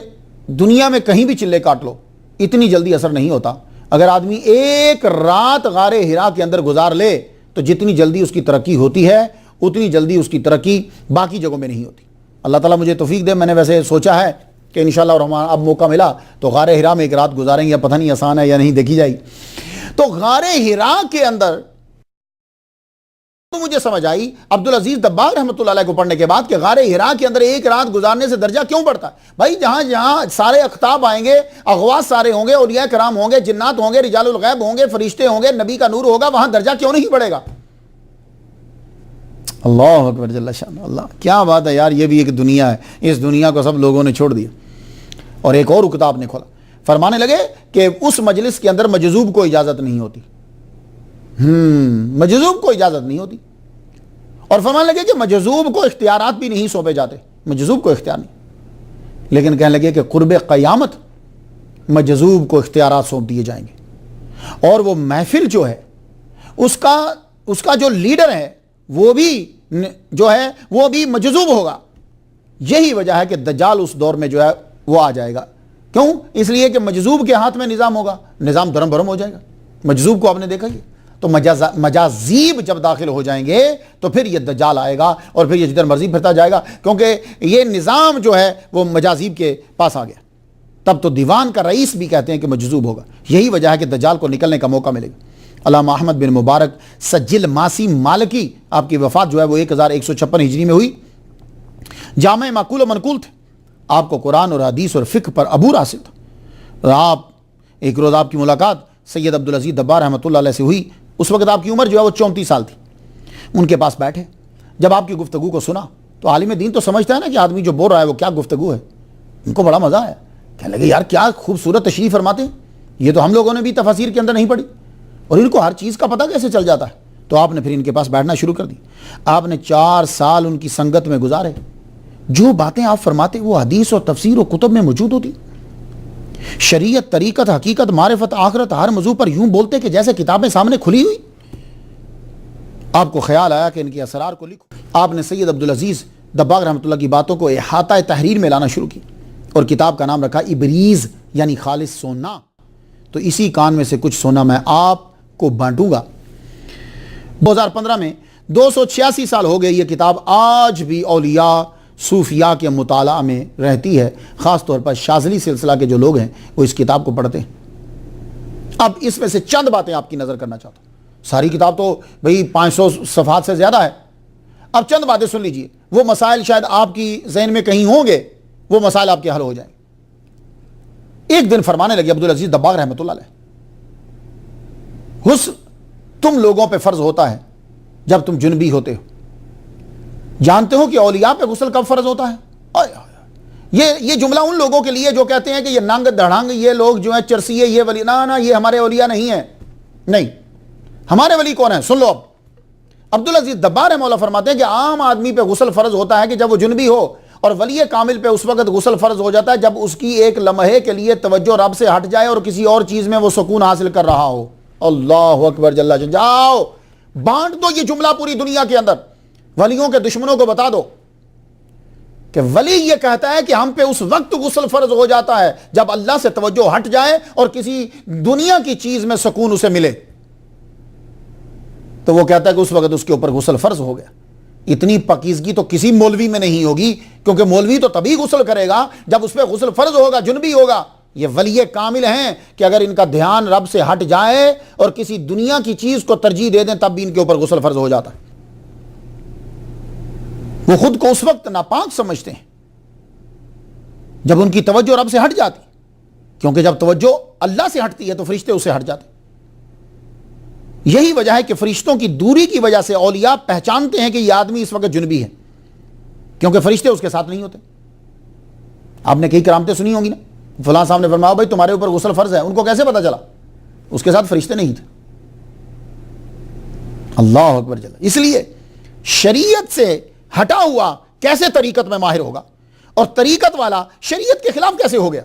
دنیا میں کہیں بھی چلے کاٹ لو اتنی جلدی اثر نہیں ہوتا، اگر آدمی ایک رات غار حرا کے اندر گزار لے تو جتنی جلدی اس کی ترقی ہوتی ہے اتنی جلدی اس کی ترقی باقی جگہوں میں نہیں ہوتی۔ اللہ تعالیٰ مجھے توفیق دے، میں نے ویسے سوچا ہے کہ انشاءاللہ الرحمن اب موقع ملا تو غار حرا میں ایک رات گزاریں گے، پتہ نہیں آسان ہے یا نہیں، دیکھی جائے گی۔ تو غار حرا کے اندر تو مجھے سمجھ آئی عبدالعزیز دباغ رحمۃ اللہ علیہ کو پڑھنے کے بعد کہ غار حرا کے اندر ایک رات گزارنے سے درجہ کیوں بڑھتا ہے؟ بھائی جہاں جہاں سارے اقطاب آئیں گے، اغواث سارے ہوں گے، اولیاء کرام ہوں گے، جنات ہوں گے، رجال الغیب ہوں گے، فرشتے ہوں گے، نبی کا نور ہوگا، وہاں درجہ کیوں نہیں بڑھے گا؟ اللہ اکبر جل شان اللہ، کیا بات ہے یار، یہ بھی ایک دنیا ہے، اس دنیا کو سب لوگوں نے چھوڑ دیا۔ اور ایک اور کتاب نے کھولا، فرمانے لگے کہ اس مجلس کے اندر مجذوب کو اجازت نہیں ہوتی، مجذوب کو اجازت نہیں ہوتی، اور فرمانے لگے کہ مجذوب کو اختیارات بھی نہیں سونپے جاتے، مجذوب کو اختیار نہیں، لیکن کہنے لگے کہ قرب قیامت مجذوب کو اختیارات سونپ دیے جائیں گے، اور وہ محفل جو ہے اس کا جو لیڈر ہے وہ بھی جو ہے وہ بھی مجذوب ہوگا۔ یہی وجہ ہے کہ دجال اس دور میں جو ہے وہ آ جائے گا، کیوں؟ اس لیے کہ مجذوب کے ہاتھ میں نظام ہوگا، نظام دھرم بھرم ہو جائے گا۔ مجذوب کو آپ نے دیکھا ہی، تو مجازیب جب داخل ہو جائیں گے تو پھر یہ دجال آئے گا اور پھر یہ جدھر مرضی پھرتا جائے گا، کیونکہ یہ نظام جو ہے وہ مجازیب کے پاس آ گیا۔ تب تو دیوان کا رئیس بھی کہتے ہیں کہ مجذوب ہوگا، یہی وجہ ہے کہ دجال کو نکلنے کا موقع ملے گا۔ علامہ احمد بن مبارک سجل ماسی مالکی، آپ کی وفات جو ہے وہ 1156 ہجری میں ہوئی، جامع معقول و منقول تھے، آپ کو قرآن اور حدیث اور فقہ پر عبور حاصل تھا۔ ایک روز آپ کی ملاقات سید عبدالعزیز دباغ رحمۃ اللہ علیہ سے ہوئی، اس وقت آپ کی عمر جو ہے وہ 34 سال تھی۔ ان کے پاس بیٹھے، جب آپ کی گفتگو کو سنا تو عالم دین تو سمجھتا ہے نا کہ آدمی جو بول رہا ہے وہ کیا گفتگو ہے، ان کو بڑا مزہ آیا، کہنے لگے یار کیا خوبصورت تشریح فرماتے ہیں، یہ تو ہم لوگوں نے بھی تفاسیر کے اندر نہیں پڑھی، اور ان کو ہر چیز کا پتہ کیسے چل جاتا ہے۔ تو آپ نے پھر ان کے پاس بیٹھنا شروع کر دی، آپ نے 4 سال ان کی سنگت میں گزارے، جو باتیں آپ فرماتے وہ حدیث اور تفسیر و کتب میں موجود ہوتی، شریعت، طریقت، حقیقت، معرفت، آخرت، ہر موضوع پر یوں بولتے کہ جیسے کتابیں سامنے کھلی ہوئی۔ آپ کو خیال آیا کہ ان کے اسرار کو لکھو۔ آپ نے سید عبدالعزیز دباغ رحمۃ اللہ کی باتوں کو احاطہ تحریر میں لانا شروع کی، اور کتاب کا نام رکھا ابریز، یعنی خالص سونا۔ تو اسی کان میں سے کچھ سونا میں آپ کو بانٹوں گا۔ 2015 میں 286 سال ہو گئے یہ کتاب آج بھی اولیاء صوفیاء کے مطالعہ میں رہتی ہے، خاص طور پر شاذلی سلسلہ کے جو لوگ ہیں وہ اس کتاب کو پڑھتے ہیں۔ اب اس میں سے چند باتیں آپ کی نظر کرنا چاہتا ہوں، ساری کتاب تو بھئی 500 صفحات سے زیادہ ہے، اب چند باتیں سن لیجئے، وہ مسائل شاید آپ کی ذہن میں کہیں ہوں گے، وہ مسائل آپ کے حل ہو جائیں۔ ایک دن فرمانے لگے عبدالعزیز دباغ رحمۃ اللہ علیہ، غسل تم لوگوں پہ فرض ہوتا ہے جب تم جنبی ہوتے ہو، جانتے ہو کہ اولیاء پہ غسل کب فرض ہوتا ہے؟ یہ جملہ ان لوگوں کے لیے جو کہتے ہیں کہ یہ ننگ دھڑنگ یہ لوگ جو ہیں چرسیے یہ ولی، نا یہ ہمارے اولیاء نہیں ہیں، نہیں، ہمارے ولی کون ہیں؟ سن لو۔ اب عبدالعزیز دباغ رحمہ اللہ فرماتے ہیں کہ عام آدمی پہ غسل فرض ہوتا ہے کہ جب وہ جنبی ہو، اور ولی کامل پہ اس وقت غسل فرض ہو جاتا ہے جب اس کی ایک لمحے کے لیے توجہ رب سے ہٹ جائے اور کسی اور چیز میں وہ سکون حاصل کر رہا ہو۔ اللہ اکبر جل جلالہ، جاؤ بانٹ دو یہ جملہ پوری دنیا کے اندر، ولیوں کے دشمنوں کو بتا دو کہ ولی یہ کہتا ہے کہ ہم پہ اس وقت غسل فرض ہو جاتا ہے جب اللہ سے توجہ ہٹ جائے اور کسی دنیا کی چیز میں سکون اسے ملے، تو وہ کہتا ہے کہ اس وقت اس کے اوپر غسل فرض ہو گیا۔ اتنی پاکیزگی تو کسی مولوی میں نہیں ہوگی، کیونکہ مولوی تو تبھی غسل کرے گا جب اس پہ غسل فرض ہوگا، جنبی ہوگا۔ یہ ولی کامل ہیں کہ اگر ان کا دھیان رب سے ہٹ جائے اور کسی دنیا کی چیز کو ترجیح دے دیں تب بھی ان کے اوپر غسل فرض ہو جاتا ہے۔ وہ خود کو اس وقت ناپاک سمجھتے ہیں جب ان کی توجہ رب سے ہٹ جاتی، کیونکہ جب توجہ اللہ سے ہٹتی ہے تو فرشتے اس سے ہٹ جاتے۔ یہی وجہ ہے کہ فرشتوں کی دوری کی وجہ سے اولیاء پہچانتے ہیں کہ یہ آدمی اس وقت جنبی ہے، کیونکہ فرشتے اس کے ساتھ نہیں ہوتے۔ آپ نے کئی کرامتیں سنی ہوں گی نا، فلاں صاحب نے فرمایا بھائی تمہارے اوپر غسل فرض ہے، ان کو کیسے پتا چلا؟ اس کے ساتھ فرشتے نہیں تھے۔ اللہ اکبر جل۔ اس لیے شریعت سے ہٹا ہوا کیسے طریقت میں ماہر ہوگا، اور طریقت والا شریعت کے خلاف کیسے ہو گیا؟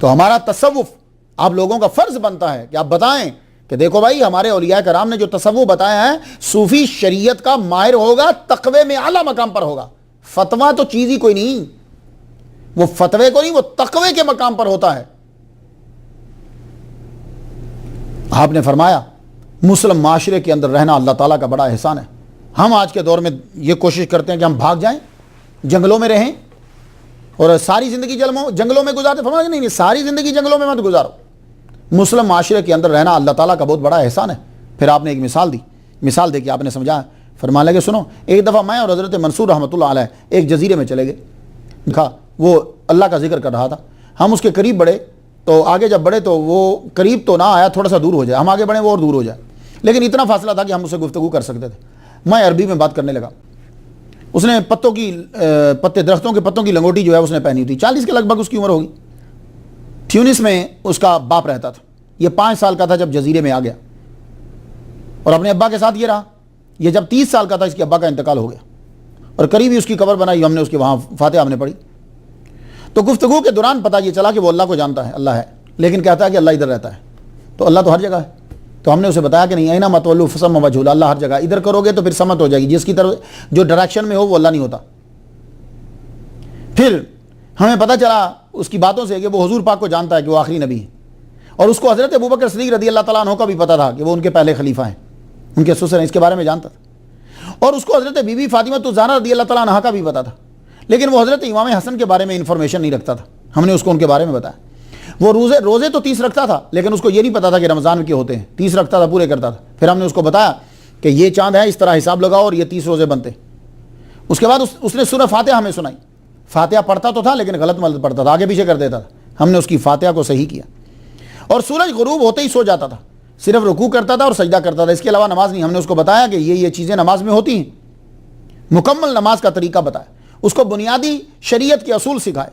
تو ہمارا تصوف آپ لوگوں کا فرض بنتا ہے کہ آپ بتائیں کہ دیکھو بھائی ہمارے اولیاء کرام نے جو تصوف بتایا ہے، صوفی شریعت کا ماہر ہوگا، تقوی میں اعلیٰ مقام پر ہوگا۔ فتویٰ تو چیز ہی کوئی نہیں، وہ فتوے کو نہیں، وہ تقوی کے مقام پر ہوتا ہے۔ آپ نے فرمایا مسلم معاشرے کے اندر رہنا اللہ تعالیٰ کا بڑا احسان ہے۔ ہم آج کے دور میں یہ کوشش کرتے ہیں کہ ہم بھاگ جائیں، جنگلوں میں رہیں اور ساری زندگی جنگلوں میں گزارتے۔ فرمایا نہیں، ساری زندگی جنگلوں میں مت گزارو، مسلم معاشرے کے اندر رہنا اللہ تعالیٰ کا بہت بڑا احسان ہے۔ پھر آپ نے ایک مثال دے کے آپ نے سمجھایا، فرمانے لگے سنو، ایک دفعہ میں اور حضرت منصور رحمۃ اللہ علیہ ایک جزیرے میں چلے گئے، دیکھا وہ اللہ کا ذکر کر رہا تھا، ہم اس کے قریب بڑھے، تو آگے جب بڑھے تو وہ قریب تو نہ آیا، تھوڑا سا دور ہو جائے، ہم آگے بڑھیں وہ اور دور ہو جائے، لیکن اتنا فاصلہ تھا کہ ہم اسے گفتگو کر سکتے تھے۔ میں عربی میں بات کرنے لگا، اس نے درختوں کے پتوں کی لنگوٹی جو ہے اس نے پہنی تھی، 40 کے لگ بھگ اس کی عمر ہوگی۔ ٹیونس میں اس کا باپ رہتا تھا، یہ 5 سال کا تھا جب جزیرے میں آ گیا، اور اپنے ابا کے ساتھ یہ رہا۔ یہ جب 30 سال کا تھا اس کے ابا کا انتقال ہو گیا، اور قریب ہی اس کی قبر بنائی، ہم نے اس کے وہاں فاتحہ ہم نے پڑھی۔ تو گفتگو کے دوران پتہ یہ چلا کہ وہ اللہ کو جانتا ہے، اللہ ہے، لیکن کہتا ہے کہ اللہ ادھر رہتا ہے، تو اللہ تو ہر جگہ ہے۔ تو ہم نے اسے بتایا کہ نہیں، اینا متولو فثم وجہ اللہ، اللہ ہر جگہ، ادھر کرو گے تو پھر سمت ہو جائے گی، جس کی طرف جو ڈائریکشن میں ہو وہ اللہ نہیں ہوتا۔ پھر ہمیں پتہ چلا اس کی باتوں سے کہ وہ حضور پاک کو جانتا ہے کہ وہ آخری نبی ہے، اور اس کو حضرت ابوبکر صدیق رضی اللہ تعالیٰ عنہ کا بھی پتہ تھا کہ وہ ان کے پہلے خلیفہ ہیں، ان کے سسر ہیں، اس کے بارے میں جانتا تھا، اور اس کو حضرت بی بی فاطمہ الزہرا رضی اللہ تعالیٰ عنہ کا بھی پتہ تھا، لیکن وہ حضرت امام حسن کے بارے میں انفارمیشن نہیں رکھتا تھا۔ ہم نے اس کو ان کے بارے میں بتایا، وہ روزے تو 30 رکھتا تھا، لیکن اس کو یہ نہیں پتا تھا کہ رمضان کے ہوتے ہیں، 30 رکھتا تھا، پورے کرتا تھا۔ پھر ہم نے اس کو بتایا کہ یہ چاند ہے، اس طرح حساب لگاؤ اور یہ 30 روزے بنتے۔ اس کے بعد اس نے سورہ فاتحہ ہمیں سنائی، فاتحہ پڑھتا تو تھا لیکن غلط ملت پڑھتا تھا، آگے پیچھے کر دیتا تھا۔ ہم نے اس کی فاتحہ کو صحیح کیا، اور سورج غروب ہوتے ہی سو جاتا تھا، صرف رکوع کرتا تھا اور سجدہ کرتا تھا، اس کے علاوہ نماز نہیں۔ ہم نے اس کو بتایا کہ یہ چیزیں نماز میں ہوتی ہیں، مکمل نماز کا طریقہ بتایا، اس کو بنیادی شریعت کے اصول سکھائے۔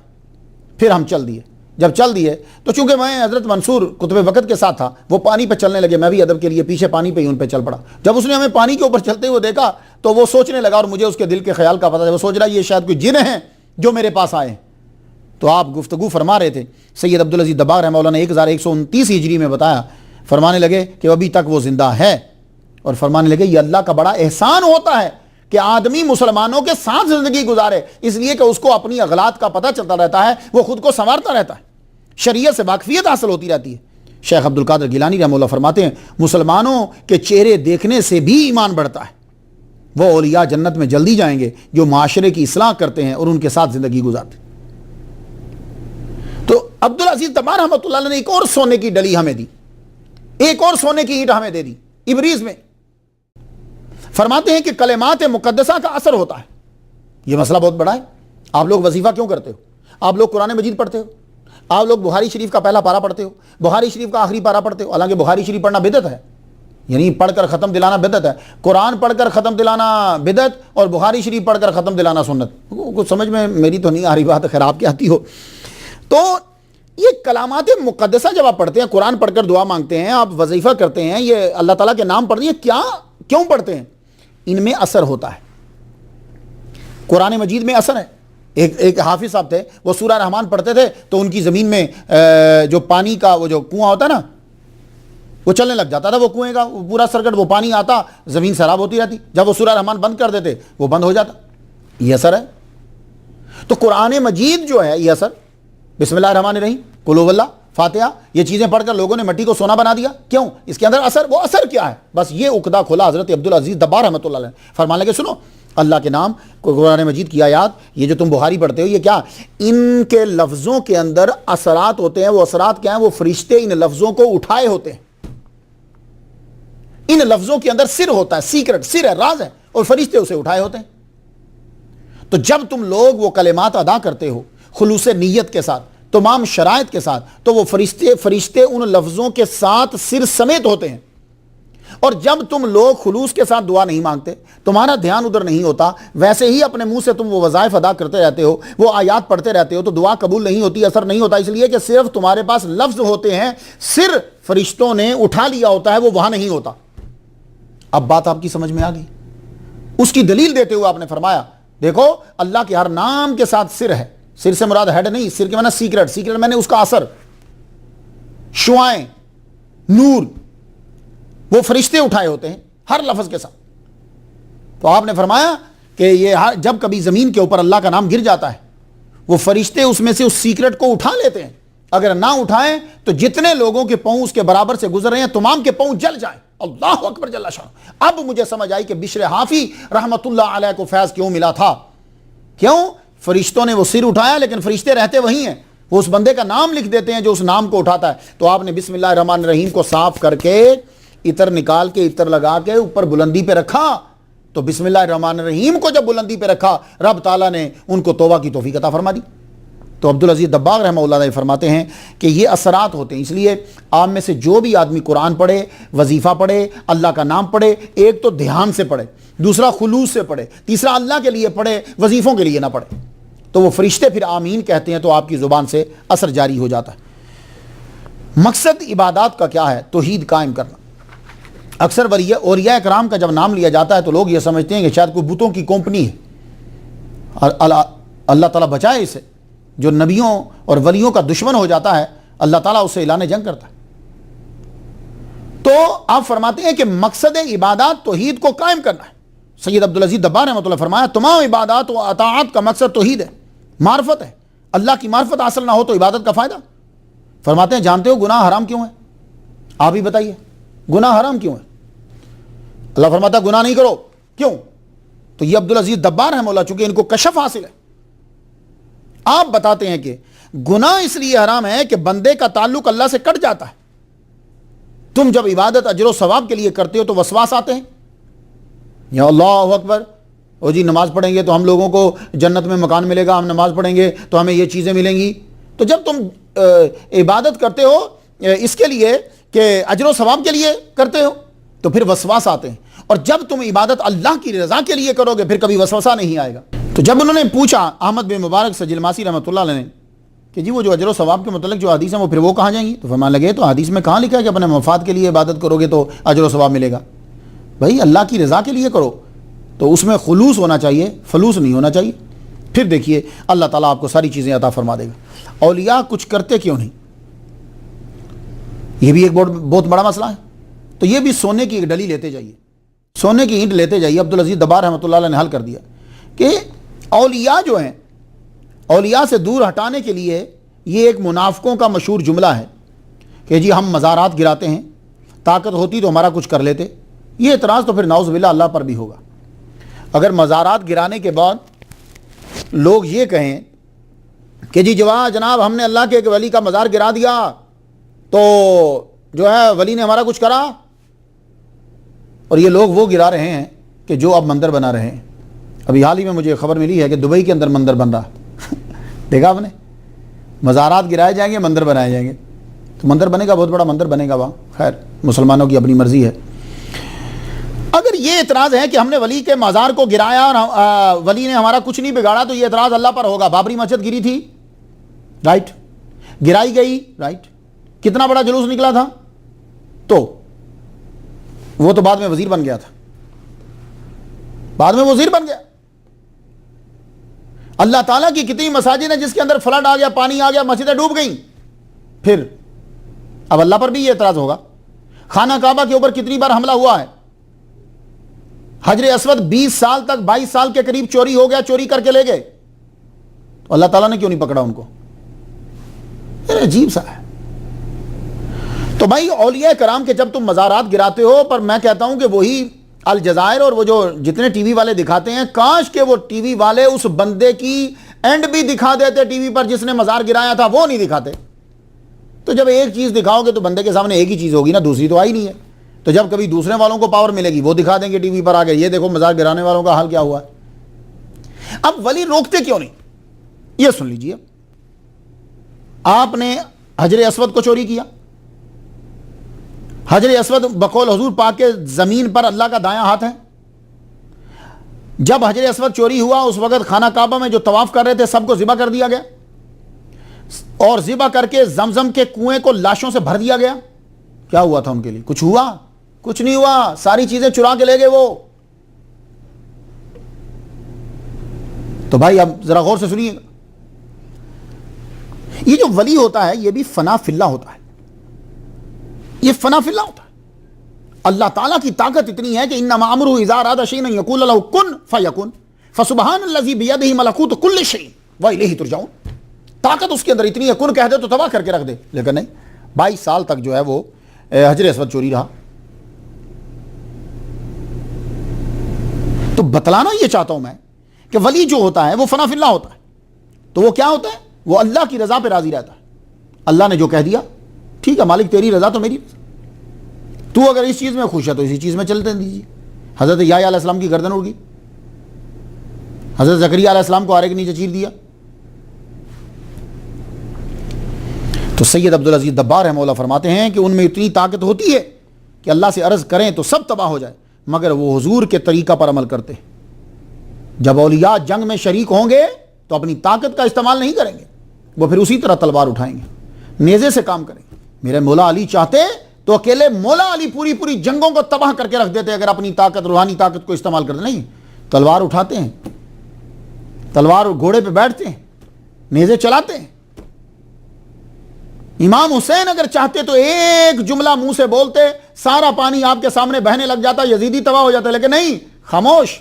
پھر ہم چل دیے، جب چل دیے تو چونکہ میں حضرت منصور قطب وقت کے ساتھ تھا، وہ پانی پہ چلنے لگے، میں بھی ادب کے لیے پیچھے پانی پہ ہی ان پہ چل پڑا۔ جب اس نے ہمیں پانی کے اوپر چلتے ہوئے دیکھا تو وہ سوچنے لگا، اور مجھے اس کے دل کے خیال کا پتہ تھا، وہ سوچ رہا یہ شاید کوئی جن ہیں جو میرے پاس آئے ہیں۔ تو آپ گفتگو فرما رہے تھے، سید عبدالعزیز دباغ رحمہ اللہ نے 1129 ہجری میں بتایا، فرمانے لگے کہ ابھی تک وہ زندہ ہے، اور فرمانے لگے یہ اللہ کا بڑا احسان ہوتا ہے کہ آدمی مسلمانوں کے ساتھ زندگی گزارے، اس لیے کہ اس کو اپنی اغلاط کا پتہ چلتا رہتا ہے، وہ خود کو سنوارتا رہتا ہے، شریعت سے واقفیت حاصل ہوتی رہتی ہے۔ شیخ عبد القادر گیلانی رحمہ اللہ فرماتے ہیں مسلمانوں کے چہرے دیکھنے سے بھی ایمان بڑھتا ہے، وہ اولیاء جنت میں جلدی جائیں گے جو معاشرے کی اصلاح کرتے ہیں اور ان کے ساتھ زندگی گزارتے ہیں۔ تو عبدالعزیز دبار رحمۃ اللہ علیہ نے ایک اور سونے کی ڈلی ہمیں دی، ایک اور سونے کی اینٹ ہمیں دے دی ابریز میں۔ فرماتے ہیں کہ کلمات مقدسہ کا اثر ہوتا ہے۔ یہ مسئلہ بہت بڑا ہے۔ آپ لوگ وظیفہ کیوں کرتے ہو؟ آپ لوگ قرآن مجید پڑھتے ہو، آپ لوگ بخاری شریف کا پہلا پارہ پڑھتے ہو، بخاری شریف کا آخری پارہ پڑھتے ہو، حالانکہ بخاری شریف پڑھنا بدعت ہے، یعنی پڑھ کر ختم دلانا بدعت ہے۔ قرآن پڑھ کر ختم دلانا بدعت اور بخاری شریف پڑھ کر ختم دلانا سنت۔ کچھ سمجھ میں میری تو نہیں آ رہی بات، خیر آپ کی آتی ہو۔ تو یہ کلامات مقدسہ جب آپ پڑھتے ہیں، قرآن پڑھ کر دعا مانگتے ہیں، آپ وظیفہ کرتے ہیں، یہ اللہ تعالیٰ کے نام پڑھتے ہیں، کیوں پڑھتے ہیں؟ ان میں اثر ہوتا ہے۔ قرآن مجید میں اثر ہے۔ ایک حافظ صاحب تھے، وہ سورہ رحمان پڑھتے تھے تو ان کی زمین میں جو پانی کا وہ جو کنواں ہوتا ہے نا، وہ چلنے لگ جاتا تھا، وہ کنویں کا پورا سرکٹ، وہ پانی آتا، زمین سیراب ہوتی رہتی۔ جب وہ سورہ رحمان بند کر دیتے وہ بند ہو جاتا۔ یہ اثر ہے۔ تو قرآن مجید جو ہے یہ اثر، بسم اللہ الرحمن الرحیم، قل هو اللہ، فاتحہ، یہ چیزیں پڑھ کر لوگوں نے مٹی کو سونا بنا دیا۔ کیوں؟ اس کے اندر اثر، وہ اثر کیا ہے؟ بس یہ عقدہ کھولا حضرت عبدالعزیز دبار رحمۃ اللہ علیہ فرمانے لگے سنو، اللہ کے نام، قرآن مجید کی آیات، یہ جو تم بخاری پڑھتے ہو، یہ کیا؟ ان کے لفظوں کے اندر اثرات ہوتے ہیں۔ وہ اثرات کیا ہیں؟ وہ فرشتے ان لفظوں کو اٹھائے ہوتے ہیں۔ ان لفظوں کے اندر سر ہوتا ہے، سیکرٹ، سر ہے، راز ہے، اور فرشتے اسے اٹھائے ہوتے ہیں۔ تو جب تم لوگ وہ کلمات ادا کرتے ہو خلوص نیت کے ساتھ، تمام شرائط کے ساتھ، تو وہ فرشتے ان لفظوں کے ساتھ سر سمیت ہوتے ہیں۔ اور جب تم لوگ خلوص کے ساتھ دعا نہیں مانگتے، تمہارا دھیان ادھر نہیں ہوتا، ویسے ہی اپنے منہ سے تم وہ وظائف ادا کرتے رہتے ہو، وہ آیات پڑھتے رہتے ہو، تو دعا قبول نہیں ہوتی، اثر نہیں ہوتا، اس لیے کہ صرف تمہارے پاس لفظ ہوتے ہیں، سر فرشتوں نے اٹھا لیا ہوتا ہے، وہ وہاں نہیں ہوتا۔ اب بات آپ کی سمجھ میں آ گئی؟ اس کی دلیل دیتے ہوئے آپ نے فرمایا دیکھو اللہ کے ہر نام کے ساتھ سر ہے۔ سر سے مراد ہیڈ نہیں، سر کے معنی سیکرٹ، سیکرٹ میں نے اس کا اثر، شعائیں، نور، وہ فرشتے اٹھائے ہوتے ہیں ہر لفظ کے ساتھ۔ تو آپ نے فرمایا کہ یہ جب کبھی زمین کے اوپر اللہ کا نام گر جاتا ہے، وہ فرشتے اس میں سے اس سیکرٹ کو اٹھا لیتے ہیں۔ اگر نہ اٹھائیں تو جتنے لوگوں کے پاؤں اس کے برابر سے گزر رہے ہیں تمام کے پاؤں جل جائیں۔ اللہ اکبر جل شانہ۔ اب مجھے سمجھ آئی کہ بشر حافی رحمت اللہ علیہ کو فیض کیوں ملا تھا۔ کیوں؟ فرشتوں نے وہ سر اٹھایا، لیکن فرشتے رہتے وہی ہیں، وہ اس بندے کا نام لکھ دیتے ہیں جو اس نام کو اٹھاتا ہے۔ تو آپ نے بسم اللہ الرحمن الرحیم کو صاف کر کے، عطر نکال کے، عطر لگا کے اوپر بلندی پہ رکھا۔ تو بسم اللہ الرحمن الرحیم کو جب بلندی پہ رکھا، رب تعالیٰ نے ان کو توبہ کی توفیق عطا فرما دی۔ تو عبدالعزیز دباغ رحمہ اللہ علیہ فرماتے ہیں کہ یہ اثرات ہوتے ہیں۔ اس لیے آپ میں سے جو بھی آدمی قرآن پڑھے، وظیفہ پڑھے، اللہ کا نام پڑھے، ایک تو دھیان سے پڑھے، دوسرا خلوص سے پڑھے، تیسرا اللہ کے لیے پڑھے، وظیفوں کے لیے نہ پڑھے، تو وہ فرشتے پھر آمین کہتے ہیں، تو آپ کی زبان سے اثر جاری ہو جاتا ہے۔ مقصد عبادات کا کیا ہے؟ توحید قائم کرنا۔ اکثر اولیاء اکرام کا جب نام لیا جاتا ہے تو لوگ یہ سمجھتے ہیں کہ شاید کوئی بتوں کی کمپنی ہے۔ اللہ تعالیٰ بچائے اسے، جو نبیوں اور ولیوں کا دشمن ہو جاتا ہے، اللہ تعالیٰ اسے اعلان جنگ کرتا ہے۔ تو آپ فرماتے ہیں کہ مقصد عبادات توحید کو قائم کرنا ہے۔ سید عبدالعزیز دبار رحمۃ اللہ فرمایا تمام عبادات و اطاعت کا مقصد توحید ہے، معرفت ہے۔ اللہ کی معرفت حاصل نہ ہو تو عبادت کا فائدہ۔ فرماتے ہیں جانتے ہو گناہ حرام کیوں ہے؟ آپ ہی بتائیے گناہ حرام کیوں ہے؟ اللہ فرماتا ہے گناہ نہیں کرو، کیوں؟ تو یہ عبدالعزیز دبار رحمہ اللہ، چونکہ ان کو کشف حاصل ہے، آپ بتاتے ہیں کہ گناہ اس لیے حرام ہے کہ بندے کا تعلق اللہ سے کٹ جاتا ہے۔ تم جب عبادت اجر و ثواب کے لیے کرتے ہو تو وسواس آتے ہیں، یا اللہ اکبر، او جی نماز پڑھیں گے تو ہم لوگوں کو جنت میں مکان ملے گا، ہم نماز پڑھیں گے تو ہمیں یہ چیزیں ملیں گی۔ تو جب تم عبادت کرتے ہو اس کے لیے کہ اجر و ثواب کے لیے کرتے ہو تو پھر وسواس آتے ہیں، اور جب تم عبادت اللہ کی رضا کے لیے کرو گے پھر کبھی وسوسہ نہیں آئے گا۔ تو جب انہوں نے پوچھا احمد بن مبارک سے جلماسی رحمۃ اللہ علیہ نے کہ جی وہ جو اجر و ثواب کے متعلق جو حدیث ہیں وہ پھر وہ کہاں جائیں گی، تو فرمانے لگے تو حدیث میں کہاں لکھا ہے کہ اپنے مفاد کے لیے عبادت کرو گے تو اجر و ثواب ملے گا؟ بھائی اللہ کی رضا کے لیے کرو تو اس میں خلوص ہونا چاہیے، فلوس نہیں ہونا چاہیے۔ پھر دیکھیے اللہ تعالیٰ آپ کو ساری چیزیں عطا فرما دے گا۔ اولیاء کچھ کرتے کیوں نہیں؟ یہ بھی ایک بہت بڑا مسئلہ ہے۔ تو یہ بھی سونے کی ایک ڈلی لیتے جائیے، سونے کی اینٹ لیتے جائیے۔ عبدالعزیز دبار رحمۃ اللہ علیہ نے حل کر دیا کہ اولیاء جو ہیں، اولیاء سے دور ہٹانے کے لیے یہ ایک منافقوں کا مشہور جملہ ہے کہ جی ہم مزارات گراتے ہیں، طاقت ہوتی تو ہمارا کچھ کر لیتے۔ یہ اعتراض تو پھر نعوذ باللہ اللہ پر بھی ہوگا۔ اگر مزارات گرانے کے بعد لوگ یہ کہیں کہ جی جناب ہم نے اللہ کے ایک ولی کا مزار گرا دیا تو جو ہے ولی نے ہمارا کچھ کرا، اور یہ لوگ وہ گرا رہے ہیں کہ جو اب مندر بنا رہے ہیں. ابھی حال ہی میں مجھے خبر ملی ہے کہ دبئی کے اندر مندر بن رہا دیکھا آپ نے، مزارات گرائے جائیں گے، مندر بنائے جائیں گے. تو مندر بنے گا، بہت بڑا مندر بنے گا وہاں. خیر مسلمانوں کی اپنی مرضی ہے. اگر یہ اعتراض ہے کہ ہم نے ولی کے مزار کو گرایا اور ولی نے ہمارا کچھ نہیں بگاڑا، تو یہ اعتراض اللہ پر ہوگا. بابری مسجد گری تھی، رائٹ، گرائی گئی، رائٹ، کتنا بڑا جلوس نکلا تھا، تو وہ تو بعد میں وزیر بن گیا تھا، بعد میں وزیر بن گیا. اللہ تعالیٰ کی کتنی مساجد ہیں جس کے اندر فلڈ آ گیا، پانی آ گیا، مسجدیں ڈوب گئیں. پھر اب اللہ پر بھی یہ اعتراض ہوگا. خانہ کعبہ کے اوپر کتنی بار حملہ ہوا ہے. حجر اسود 20 سال تک، 22 سال کے قریب چوری ہو گیا، چوری کر کے لے گئے. تو اللہ تعالیٰ نے کیوں نہیں پکڑا ان کو؟ عجیب سا ہے. تو بھائی اولیاء کرام کے جب تم مزارات گراتے ہو، پر میں کہتا ہوں کہ وہی الجزائر اور وہ جو جتنے ٹی وی والے دکھاتے ہیں، کاش کہ وہ ٹی وی والے اس بندے کی اینڈ بھی دکھا دیتے ٹی وی پر جس نے مزار گرایا تھا. وہ نہیں دکھاتے. تو جب ایک چیز دکھاؤ گے تو بندے کے سامنے ایک ہی چیز ہوگی نا، دوسری تو آئی نہیں ہے. تو جب کبھی دوسرے والوں کو پاور ملے گی وہ دکھا دیں گے ٹی وی پر آ کے، یہ دیکھو مزار گرانے والوں کا حال کیا ہوا ہے. اب ولی روکتے کیوں نہیں؟ یہ سن لیجئے. آپ نے حجر اسود کو چوری کیا. حجر اسود بقول حضور پاک کے زمین پر اللہ کا دایاں ہاتھ ہے. جب حجر اسود چوری ہوا اس وقت خانہ کعبہ میں جو طواف کر رہے تھے سب کو ذبح کر دیا گیا، اور ذبح کر کے زمزم کے کنویں کو لاشوں سے بھر دیا گیا. کیا ہوا تھا ان کے لیے؟ کچھ ہوا؟ کچھ نہیں ہوا. ساری چیزیں چرا کے لے گئے وہ. تو بھائی اب ذرا غور سے سنیے گا. یہ جو ولی ہوتا ہے یہ بھی فنا فی اللہ ہوتا ہے. یہ فنا فی اللہ ہوتا ہے. اللہ تعالیٰ کی طاقت اتنی ہے کہ انما امرہ اذا اراد شیئا ان یقول له کن فیکن فسبحان الذی بیدہ ملکوت کل شیء والیہ ترجعون. طاقت اس کے اندر اتنی ہے، کن کہہ دے تو تباہ کر کے رکھ دے. لیکن نہیں، 22 سال تک جو ہے وہ حجر اسود چوری رہا. تو بتلانا یہ چاہتا ہوں میں کہ ولی جو ہوتا ہے وہ فنا فی اللہ ہوتا ہے. تو وہ کیا ہوتا ہے؟ وہ اللہ کی رضا پہ راضی رہتا ہے. اللہ نے جو کہہ دیا ٹھیک ہے مالک، تیری رضا تو میری رضا. تو اگر اس چیز میں خوش ہے تو اسی چیز میں چلتے دیجیے. حضرت یحییٰ علیہ السلام کی گردن اڑ گئی، حضرت زکریا علیہ السلام کو آرے کے نیچے چیر دیا. تو سید عبدالعزیز دبار رحمہ اللہ فرماتے ہیں کہ ان میں اتنی طاقت ہوتی ہے کہ اللہ سے عرض کریں تو سب تباہ ہو جائے، مگر وہ حضور کے طریقہ پر عمل کرتے ہیں. جب اولیاء جنگ میں شریک ہوں گے تو اپنی طاقت کا استعمال نہیں کریں گے، وہ پھر اسی طرح تلوار اٹھائیں گے، نیزے سے کام کریں گے. میرے مولا علی چاہتے تو اکیلے مولا علی پوری جنگوں کو تباہ کر کے رکھ دیتے اگر اپنی طاقت، روحانی طاقت کو استعمال کرتے. نہیں، تلوار اٹھاتے ہیں، تلوار گھوڑے پہ بیٹھتے ہیں، نیزے چلاتے ہیں. امام حسین اگر چاہتے تو ایک جملہ منہ سے بولتے، سارا پانی آپ کے سامنے بہنے لگ جاتا، یزیدی تباہ ہو جاتا. لیکن نہیں، خاموش،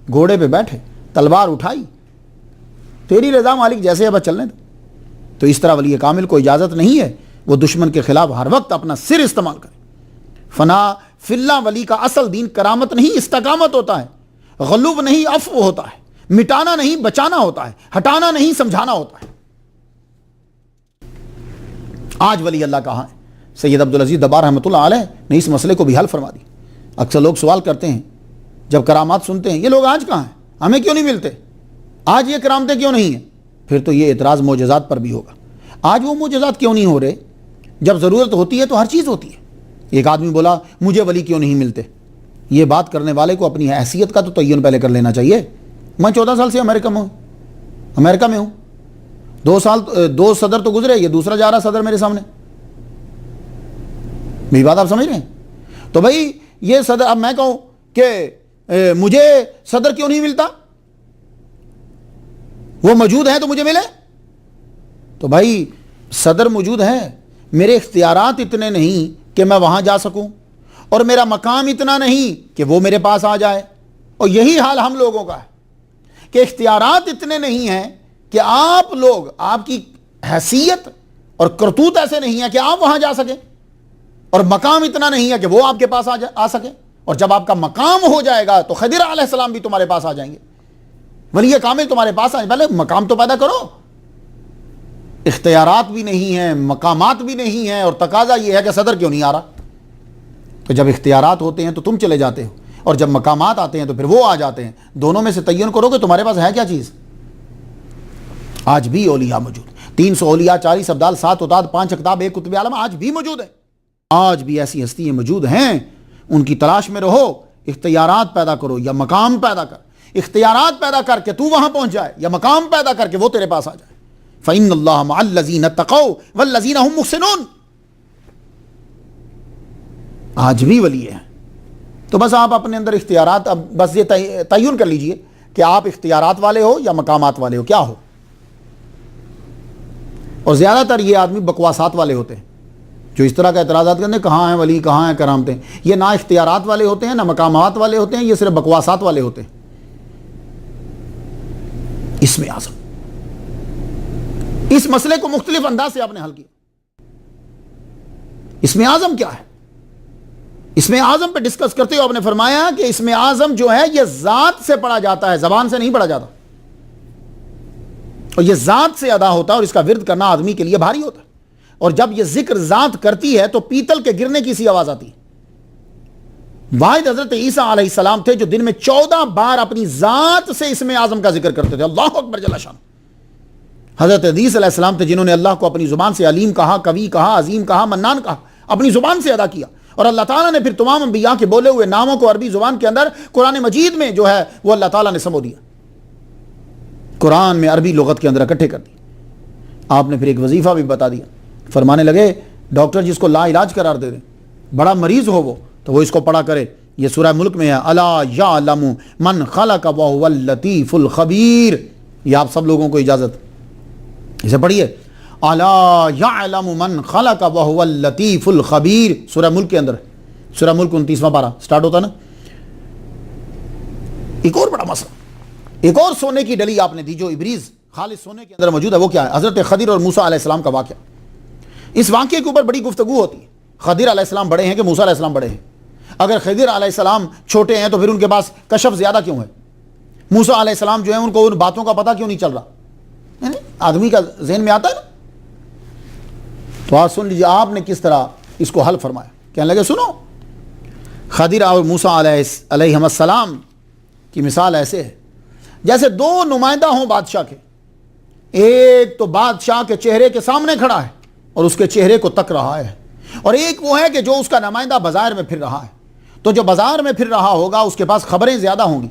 گھوڑے پہ بیٹھے، تلوار اٹھائی، تیری رضا مالک جیسے اب چلنے دو. تو اس طرح ولی کامل کو اجازت نہیں ہے وہ دشمن کے خلاف ہر وقت اپنا سر استعمال کرے. فنا فی اللہ ولی کا اصل دین کرامت نہیں استقامت ہوتا ہے، غلوب نہیں عفو ہوتا ہے، مٹانا نہیں بچانا ہوتا ہے، ہٹانا نہیں سمجھانا ہوتا ہے. آج ولی اللہ کہاں ہے؟ سید عبدالعزیز دبار رحمۃ اللہ علیہ نے اس مسئلے کو بھی حل فرما دی. اکثر لوگ سوال کرتے ہیں جب کرامات سنتے ہیں، یہ لوگ آج کہاں ہیں؟ ہمیں کیوں نہیں ملتے؟ آج یہ کرامتیں کیوں نہیں ہیں؟ پھر تو یہ اعتراض معجزات پر بھی ہوگا. آج وہ معجزات کیوں نہیں ہو رہے؟ جب ضرورت ہوتی ہے تو ہر چیز ہوتی ہے. ایک آدمی بولا مجھے ولی کیوں نہیں ملتے. یہ بات کرنے والے کو اپنی حیثیت کا تو تعین پہلے کر لینا چاہیے. میں 14 سال سے امریکہ میں ہوں. 2 صدر تو گزرے، یہ دوسرا جا رہا صدر میرے سامنے. میری بات آپ سمجھ رہے ہیں؟ تو بھائی یہ صدر، اب میں کہوں کہ مجھے صدر کیوں نہیں ملتا، وہ موجود ہیں تو مجھے ملے. تو بھائی صدر موجود ہے، میرے اختیارات اتنے نہیں کہ میں وہاں جا سکوں، اور میرا مقام اتنا نہیں کہ وہ میرے پاس آ جائے. اور یہی حال ہم لوگوں کا ہے کہ اختیارات اتنے نہیں ہیں کہ آپ لوگ، آپ کی حیثیت اور کرتوت ایسے نہیں ہے کہ آپ وہاں جا سکیں، اور مقام اتنا نہیں ہے کہ وہ آپ کے پاس آ سکے. اور جب آپ کا مقام ہو جائے گا تو خضر علیہ السلام بھی تمہارے پاس آ جائیں گے، ولی کامل تمہارے پاس آ جائیں۔ پہلے مقام تو پیدا کرو، اختیارات بھی نہیں ہیں، مقامات بھی نہیں ہیں، اور تقاضا یہ ہے کہ صدر کیوں نہیں آ رہا؟ تو جب اختیارات ہوتے ہیں تو تم چلے جاتے ہو، اور جب مقامات آتے ہیں تو پھر وہ آ جاتے ہیں۔ دونوں میں سے تعین کرو کہ تمہارے پاس ہے کیا چیز۔ آج بھی اولیاء موجود، 300 اولیاء، 40 ابدال، 7 اطاد، 5 اقطاب، 1 قطب عالم آج بھی موجود ہیں۔ آج بھی ایسی ہستیاں موجود ہیں، ان کی تلاش میں رہو، اختیارات پیدا کرو یا مقام پیدا کر، اختیارات پیدا کر کے تو وہاں پہنچ جائے، یا مقام پیدا کر کے وہ تیرے پاس آ جائے۔ فَإِنَّ اللَّهَ مَعَ الَّذِينَ اتَّقَوْا وَالَّذِينَ هُمْ مُحْسِنُونَ۔ آج بھی ولی ہیں۔ تو بس آپ اپنے اندر اختیارات، اب بس یہ تعین کر لیجئے کہ آپ اختیارات والے ہو یا مقامات والے ہو، کیا ہو۔ اور زیادہ تر یہ آدمی بکواسات والے ہوتے ہیں جو اس طرح کا اعتراضات کرتے ہیں، کہاں ہیں ولی، کہاں ہیں کرامتیں۔ یہ نہ اختیارات والے ہوتے ہیں نہ مقامات والے ہوتے ہیں، یہ صرف بکواسات والے ہوتے ہیں۔ اسم اعظم، اس مسئلے کو مختلف انداز سے آپ نے حل کیا۔ اسم اعظم کیا ہے؟ اسم اعظم پہ ڈسکس کرتے ہوئے آپ نے فرمایا کہ اسم اعظم جو ہے یہ ذات سے پڑھا جاتا ہے، زبان سے نہیں پڑھا جاتا، اور یہ ذات سے ادا ہوتا ہے، اور اس کا ورد کرنا آدمی کے لیے بھاری ہوتا ہے۔ اور جب یہ ذکر ذات کرتی ہے تو پیتل کے گرنے کی سی آواز آتی ہے۔ واحد حضرت عیسیٰ علیہ السلام تھے جو دن میں 14 بار اپنی ذات سے اسم اعظم کا ذکر کرتے تھے، اللہ اکبر جل شان۔ حضرت حدیث علیہ السلام تھے جنہوں نے اللہ کو اپنی زبان سے علیم کہا، قوی کہا، عظیم کہا، منان کہا، اپنی زبان سے ادا کیا، اور اللہ تعالیٰ نے پھر تمام انبیاء کے بولے ہوئے ناموں کو عربی زبان کے اندر قرآن مجید میں جو ہے وہ اللہ تعالیٰ نے سمو دیا، قرآن میں عربی لغت کے اندر اکٹھے کر دی۔ آپ نے پھر ایک وظیفہ بھی بتا دیا، فرمانے لگے ڈاکٹر جس کو لا علاج قرار دے دیں، بڑا مریض ہو وہ، تو وہ اس کو پڑھا کرے۔ یہ سورہ ملک میں ہے، الا یعلم من خلق وهو اللطیف الخبیر۔ یہ آپ سب لوگوں کو اجازت، اسے پڑھیے، الا یعلم من خلق وهو اللطیف الخبیر، سورہ ملک کے اندر، سورہ ملک 29واں پارہ سٹارٹ ہوتا نا۔ ایک اور بڑا مسئلہ، ایک اور سونے کی ڈلی آپ نے دی جو ابریز خالص سونے کے اندر موجود ہے، وہ کیا ہے؟ حضرت خضر اور موسیٰ علیہ السلام کا واقعہ۔ اس واقعے کے اوپر بڑی گفتگو ہوتی ہے، خضر علیہ السلام بڑے ہیں کہ موسیٰ علیہ السلام بڑے ہیں؟ اگر خضر علیہ السلام چھوٹے ہیں تو پھر ان کے پاس کشف زیادہ کیوں ہے؟ موسیٰ علیہ السلام جو ہیں ان کو ان باتوں کا پتہ کیوں نہیں چل رہا؟ آدمی کا ذہن میں آتا ہے نا۔ تو آج سن لیجیے آپ نے کس طرح اس کو حل فرمایا۔ کہنے لگے سنو، خضر اور موسیٰ علیہ السلام کی مثال ایسے ہے جیسے دو نمائندہ ہوں بادشاہ کے، ایک تو بادشاہ کے چہرے کے سامنے کھڑا ہے اور اس کے چہرے کو تک رہا ہے، اور ایک وہ ہے کہ جو اس کا نمائندہ بازار میں پھر رہا ہے۔ تو جو بازار میں پھر رہا ہوگا اس کے پاس خبریں زیادہ ہوں گی،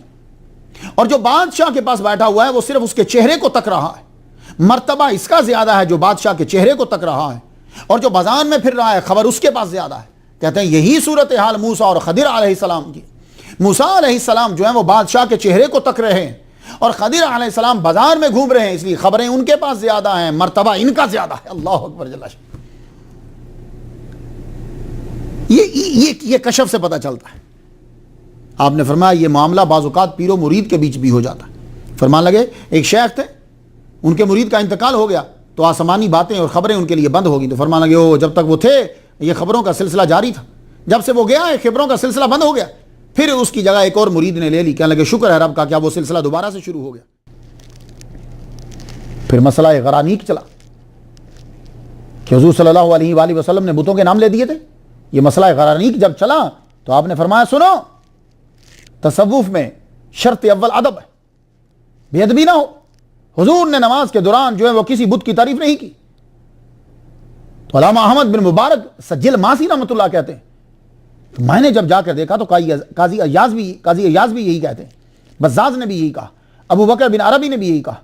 اور جو بادشاہ کے پاس بیٹھا ہوا ہے وہ صرف اس کے چہرے کو تک رہا ہے، مرتبہ اس کا زیادہ ہے جو بادشاہ کے چہرے کو تک رہا ہے، اور جو بازار میں پھر رہا ہے خبر اس کے پاس زیادہ ہے۔ کہتے ہیں یہی صورتحال موسیٰ اور خضر علیہ السلام کی۔ موسیٰ علیہ السلام جو ہیں وہ بادشاہ کے چہرے کو تک رہے ہیں، اور خضر علیہ السلام بازار میں گھوم رہے ہیں، اس لیے خبریں ان کے پاس زیادہ ہیں، مرتبہ ان کا زیادہ ہے۔ اللہ اکبر جل شانہ۔ یہ کشف سے پتہ چلتا ہے۔ آپ نے فرمایا یہ معاملہ بعض اوقات پیر و مرید کے بیچ بھی ہو جاتا ہے۔ فرمان لگے ایک شیخ تھے، ان کے مرید کا انتقال ہو گیا تو آسمانی باتیں اور خبریں ان کے لیے بند ہو گئی۔ تو فرمان لگے وہ جب تک وہ تھے یہ خبروں کا سلسلہ جاری تھا، جب سے وہ گیا ہے خبروں کا سلسلہ بند ہو گیا، پھر اس کی جگہ ایک اور مرید نے لے لی۔ کہنے لگے شکر ہے رب کا، کیا وہ سلسلہ دوبارہ سے شروع ہو گیا۔ پھر مسئلہ غرانیق چلا کہ حضور صلی اللہ علیہ وآلہ وسلم نے بتوں کے نام لے دیے تھے۔ یہ مسئلہ غرانیق جب چلا تو آپ نے فرمایا سنو، تصوف میں شرط اول ادب ہے، بے ادبی نہ ہو۔ حضور نے نماز کے دوران جو ہے وہ کسی بت کی تعریف نہیں کی۔ تو علامہ احمد بن مبارک سجل ماسی رحمۃ اللہ کہتے ہیں، تو میں نے جب جا کر دیکھا تو قاضی ایاز بھی یہی کہتے ہیں، بزاز نے بھی یہی کہا، ابو بکر بن عربی نے بھی یہی کہا،